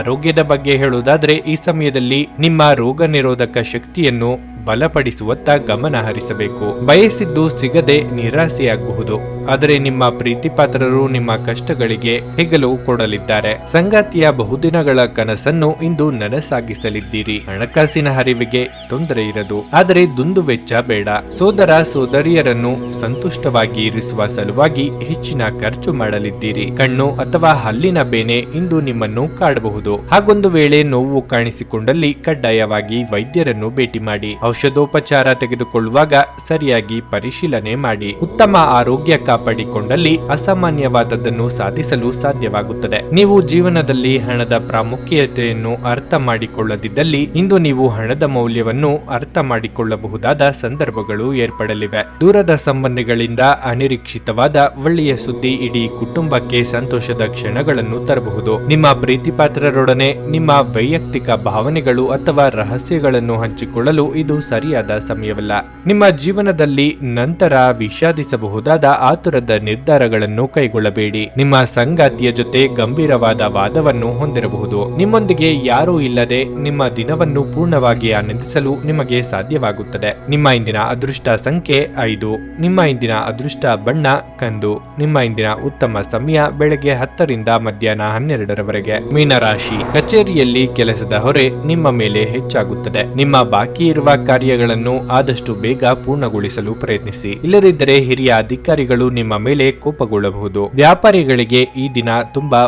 ಆರೋಗ್ಯದ ಬಗ್ಗೆ ಹೇಳುವುದಾದ್ರೆ ಈ ಸಮಯದಲ್ಲಿ ನಿಮ್ಮ ರೋಗ ನಿರೋಧಕ ಶಕ್ತಿಯನ್ನು ಬಲಪಡಿಸುವತ್ತ ಗಮನ ಹರಿಸಬೇಕು. ಬಯಸಿದ್ದು ಸಿಗದೆ ನಿರಾಸೆಯಾಗಬಹುದು, ಆದರೆ ನಿಮ್ಮ ಪ್ರೀತಿಪಾತ್ರರು ನಿಮ್ಮ ಕಷ್ಟಗಳಿಗೆ ಹೆಗಲು ಕೊಡಲಿದ್ದಾರೆ. ಸಂಗಾತಿಯ ಬಹುದಿನಗಳ ಕನಸನ್ನು ಇಂದು ನನಸಾಗಿಸಲಿದ್ದೀರಿ. ಹಣಕಾಸಿನ ಹರಿವಿಗೆ ತೊಂದರೆ ಇರದು, ಆದರೆ ದುಂದುವೆಚ್ಚ ಬೇಡ. ಸೋದರ ಸೋದರಿಯರನ್ನು ಸಂತುಷ್ಟವಾಗಿ ಇರಿಸುವ ಸಲುವಾಗಿ ಹೆಚ್ಚಿನ ಖರ್ಚು ಮಾಡಲಿದ್ದೀರಿ. ಕಣ್ಣು ಅಥವಾ ಹಲ್ಲಿನ ಬೇನೆ ಇಂದು ನಿಮ್ಮನ್ನು ಕಾಡಬಹುದು. ಹಾಗೊಂದು ವೇಳೆ ನೋವು ಕಾಣಿಸಿಕೊಂಡಲ್ಲಿ ಕಡ್ಡಾಯವಾಗಿ ವೈದ್ಯರನ್ನು ಭೇಟಿ ಮಾಡಿ. ಔಷಧೋಪಚಾರ ತೆಗೆದುಕೊಳ್ಳುವಾಗ ಸರಿಯಾಗಿ ಪರಿಶೀಲನೆ ಮಾಡಿ. ಉತ್ತಮ ಆರೋಗ್ಯ ಕಾಪಾಡಿಕೊಂಡಲ್ಲಿ ಅಸಾಮಾನ್ಯವಾದದ್ದನ್ನು ಸಾಧಿಸಲು ಸಾಧ್ಯವಾಗುತ್ತದೆ. ನೀವು ಜೀವನದಲ್ಲಿ ಹಣದ ಪ್ರಾಮುಖ್ಯತೆಯನ್ನು ಅರ್ಥ ಮಾಡಿಕೊಳ್ಳದಿದ್ದಲ್ಲಿ ಇಂದು ನೀವು ಹಣದ ಮೌಲ್ಯವನ್ನು ಅರ್ಥ ಮಾಡಿಕೊಳ್ಳಬಹುದಾದ ಸಂದರ್ಭಗಳು ಏರ್ಪಡಲಿವೆ. ದೂರದ ಸಂಬಂಧಿಗಳಿಂದ ಅನಿರೀಕ್ಷಿತವಾದ ಒಳ್ಳೆಯ ಸುದ್ದಿ ಇಡೀ ಕುಟುಂಬಕ್ಕೆ ಸಂತೋಷದ ಕ್ಷಣಗಳನ್ನು ತರಬಹುದು. ನಿಮ್ಮ ಪ್ರೀತಿಪಾತ್ರರೊಡನೆ ನಿಮ್ಮ ವೈಯಕ್ತಿಕ ಭಾವನೆಗಳು ಅಥವಾ ರಹಸ್ಯಗಳನ್ನು ಹಂಚಿಕೊಳ್ಳಲು ಇದು ಸರಿಯಾದ ಸಮಯವಲ್ಲ. ನಿಮ್ಮ ಜೀವನದಲ್ಲಿ ನಂತರ ವಿಷಾದಿಸಬಹುದಾದ ಆತುರದ ನಿರ್ಧಾರಗಳನ್ನು ಕೈಗೊಳ್ಳಬೇಡಿ. ನಿಮ್ಮ ಸಂಗಾತಿಯ ಜೊತೆ ಗಂಭೀರವಾದ ವಾದವನ್ನು ಹೊಂದಿರಬಹುದು. ನಿಮ್ಮೊಂದಿಗೆ ಯಾರೂ ಇಲ್ಲದೆ ನಿಮ್ಮ ದಿನವನ್ನು ಪೂರ್ಣವಾಗಿ ಆನಂದಿಸಲು ನಿಮಗೆ ಸಾಧ್ಯವಾಗುತ್ತದೆ. ನಿಮ್ಮ ಇಂದಿನ ಅದೃಷ್ಟ ಸಂಖ್ಯೆ 5. ನಿಮ್ಮ ಇಂದಿನ ಅದೃಷ್ಟ ಬಣ್ಣ ಕಂದು. ನಿಮ್ಮ ಇಂದಿನ ಉತ್ತಮ ಸಮಯ ಬೆಳಗ್ಗೆ 10 ರಿಂದ ಮಧ್ಯಾಹ್ನ 12ರವರೆಗೆ. ಮೀನರಾಶಿ, ಕಚೇರಿಯಲ್ಲಿ ಕೆಲಸದ ಹೊರೆ ನಿಮ್ಮ ಮೇಲೆ ಹೆಚ್ಚಾಗುತ್ತದೆ. ನಿಮ್ಮ ಬಾಕಿ ಇರುವ ಕಾರ್ಯಗಳನ್ನು ಆದಷ್ಟು ಬೇಗ ಪೂರ್ಣಗೊಳಿಸಲು ಪ್ರಯತ್ನಿಸಿ. ಇಲ್ಲದಿದ್ದರೆ ಹಿರಿಯ ಅಧಿಕಾರಿಗಳು ನಿಮ್ಮ ಮೇಲೆ ಕೋಪಗೊಳ್ಳಬಹುದು. ವ್ಯಾಪಾರಿಗಳಿಗೆ ಈ ದಿನ ತುಂಬಾ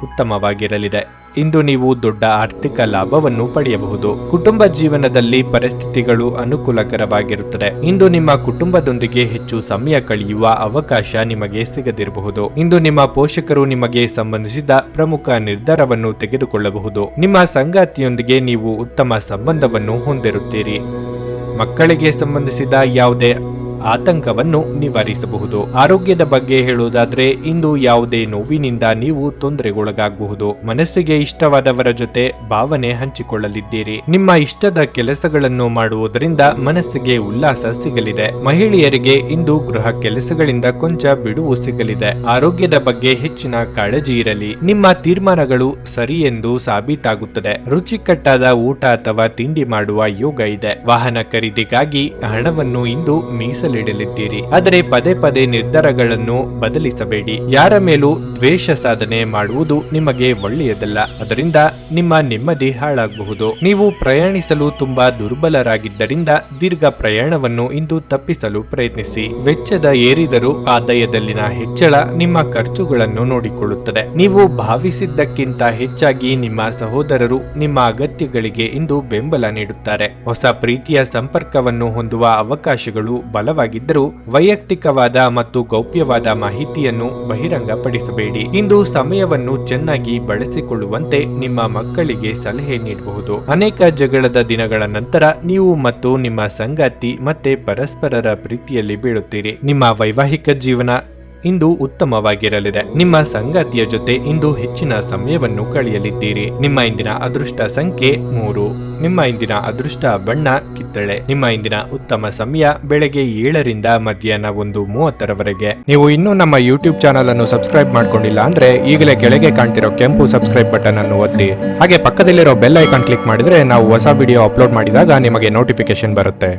ಉತ್ತಮವಾಗಿರಲಿದೆ. ಇಂದು ನೀವು ದೊಡ್ಡ ಆರ್ಥಿಕ ಲಾಭವನ್ನು ಪಡೆಯಬಹುದು. ಕುಟುಂಬ ಜೀವನದಲ್ಲಿ ಪರಿಸ್ಥಿತಿಗಳು ಅನುಕೂಲಕರವಾಗಿರುತ್ತದೆ. ಇಂದು ನಿಮ್ಮ ಕುಟುಂಬದೊಂದಿಗೆ ಹೆಚ್ಚು ಸಮಯ ಕಳೆಯುವ ಅವಕಾಶ ನಿಮಗೆ ಸಿಗದಿರಬಹುದು. ಇಂದು ನಿಮ್ಮ ಪೋಷಕರು ನಿಮಗೆ ಸಂಬಂಧಿಸಿದ ಪ್ರಮುಖ ನಿರ್ಧಾರವನ್ನು ತೆಗೆದುಕೊಳ್ಳಬಹುದು. ನಿಮ್ಮ ಸಂಗಾತಿಯೊಂದಿಗೆ ನೀವು ಉತ್ತಮ ಸಂಬಂಧವನ್ನು ಹೊಂದಿರುತ್ತೀರಿ. ಮಕ್ಕಳಿಗೆ ಸಂಬಂಧಿಸಿದ ಯಾವುದೇ ಆತಂಕವನ್ನು ನಿವಾರಿಸಬಹುದು. ಆರೋಗ್ಯದ ಬಗ್ಗೆ ಹೇಳುವುದಾದ್ರೆ ಇಂದು ಯಾವುದೇ ನೋವಿನಿಂದ ನೀವು ತೊಂದರೆಗೊಳಗಾಗಬಹುದು. ಮನಸ್ಸಿಗೆ ಇಷ್ಟವಾದವರ ಜೊತೆ ಭಾವನೆ ಹಂಚಿಕೊಳ್ಳಲಿದ್ದೀರಿ. ನಿಮ್ಮ ಇಷ್ಟದ ಕೆಲಸಗಳನ್ನು ಮಾಡುವುದರಿಂದ ಮನಸ್ಸಿಗೆ ಉಲ್ಲಾಸ ಸಿಗಲಿದೆ. ಮಹಿಳೆಯರಿಗೆ ಇಂದು ಗೃಹ ಕೆಲಸಗಳಿಂದ ಕೊಂಚ ಬಿಡುವು ಸಿಗಲಿದೆ. ಆರೋಗ್ಯದ ಬಗ್ಗೆ ಹೆಚ್ಚಿನ ಕಾಳಜಿ ಇರಲಿ. ನಿಮ್ಮ ತೀರ್ಮಾನಗಳು ಸರಿ ಎಂದು ಸಾಬೀತಾಗುತ್ತದೆ. ರುಚಿಕಟ್ಟಾದ ಊಟ ಅಥವಾ ತಿಂಡಿ ಮಾಡುವ ಯೋಗ ಇದೆ. ವಾಹನ ಖರೀದಿಗಾಗಿ ಹಣವನ್ನು ಇಂದು ಮೀಸಲಿಡಲಿದ್ದೀರಿ. ಆದರೆ ಪದೇ ಪದೇ ನಿರ್ಧಾರಗಳನ್ನು ಬದಲಿಸಬೇಡಿ. ಯಾರ ಮೇಲೂ ದ್ವೇಷ ಸಾಧನೆ ಮಾಡುವುದು ನಿಮಗೆ ಒಳ್ಳೆಯದಲ್ಲ. ಅದರಿಂದ ನಿಮ್ಮ ನೆಮ್ಮದಿ ಹಾಳಾಗಬಹುದು. ನೀವು ಪ್ರಯಾಣಿಸಲು ತುಂಬಾ ದುರ್ಬಲರಾಗಿದ್ದರಿಂದ ದೀರ್ಘ ಪ್ರಯಾಣವನ್ನು ಇಂದು ತಪ್ಪಿಸಲು ಪ್ರಯತ್ನಿಸಿ. ವೆಚ್ಚದ ಏರಿದರೂ ಆದಾಯದಲ್ಲಿನ ಹೆಚ್ಚಳ ನಿಮ್ಮ ಖರ್ಚುಗಳನ್ನು ನೋಡಿಕೊಳ್ಳುತ್ತದೆ. ನೀವು ಭಾವಿಸಿದ್ದಕ್ಕಿಂತ ಹೆಚ್ಚಾಗಿ ನಿಮ್ಮ ಸಹೋದರರು ನಿಮ್ಮ ಅಗತ್ಯಗಳಿಗೆ ಇಂದು ಬೆಂಬಲ ನೀಡುತ್ತಾರೆ. ಹೊಸ ಪ್ರೀತಿಯ ಸಂಪರ್ಕವನ್ನು ಹೊಂದುವ ಅವಕಾಶಗಳು ಬಲವಾಗಿದ್ದರೂ ವೈಯಕ್ತಿಕವಾದ ಮತ್ತು ಗೌಪ್ಯವಾದ ಮಾಹಿತಿಯನ್ನು ಬಹಿರಂಗಪಡಿಸಬೇಡಿ. ಇಂದು ಸಮಯವನ್ನು ಚೆನ್ನಾಗಿ ಬಳಸಿಕೊಳ್ಳುವಂತೆ ನಿಮ್ಮ ಮಕ್ಕಳಿಗೆ ಸಲಹೆ ನೀಡಬಹುದು. ಅನೇಕ ಜಗಳದ ದಿನಗಳ ನಂತರ ನೀವು ಮತ್ತು ನಿಮ್ಮ ಸಂಗಾತಿ ಮತ್ತೆ ಪರಸ್ಪರರ ಪ್ರೀತಿಯಲ್ಲಿ ಬೀಳುತ್ತೀರಿ. ನಿಮ್ಮ ವೈವಾಹಿಕ ಜೀವನ ಇಂದು ಉತ್ತಮವಾಗಿರಲಿದೆ. ನಿಮ್ಮ ಸಂಗಾತಿಯ ಜೊತೆ ಇಂದು ಹೆಚ್ಚಿನ ಸಮಯವನ್ನು ಕಳೆಯಲಿದ್ದೀರಿ. ನಿಮ್ಮ ಇಂದಿನ ಅದೃಷ್ಟ ಸಂಖ್ಯೆ 3. ನಿಮ್ಮ ಇಂದಿನ ಅದೃಷ್ಟ ಬಣ್ಣ ಕಿತ್ತಳೆ. ನಿಮ್ಮ ಇಂದಿನ ಉತ್ತಮ ಸಮಯ ಬೆಳಗ್ಗೆ 7 ರಿಂದ ಮಧ್ಯಾಹ್ನ 1:30ರವರೆಗೆ. ನೀವು ಇನ್ನೂ ನಮ್ಮ ಯೂಟ್ಯೂಬ್ ಚಾನಲ್ ಅನ್ನು ಸಬ್ಸ್ಕ್ರೈಬ್ ಮಾಡ್ಕೊಂಡಿಲ್ಲ ಅಂದ್ರೆ ಈಗಲೇ ಕೆಳಗೆ ಕಾಣ್ತಿರೋ ಕೆಂಪು ಸಬ್ಸ್ಕ್ರೈಬ್ ಬಟನ್ ಅನ್ನು ಒತ್ತಿ. ಹಾಗೆ ಪಕ್ಕದಲ್ಲಿರೋ ಬೆಲ್ ಐಕಾನ್ ಕ್ಲಿಕ್ ಮಾಡಿದ್ರೆ ನಾವು ಹೊಸ ವಿಡಿಯೋ ಅಪ್ಲೋಡ್ ಮಾಡಿದಾಗ ನಿಮಗೆ ನೋಟಿಫಿಕೇಶನ್ ಬರುತ್ತೆ.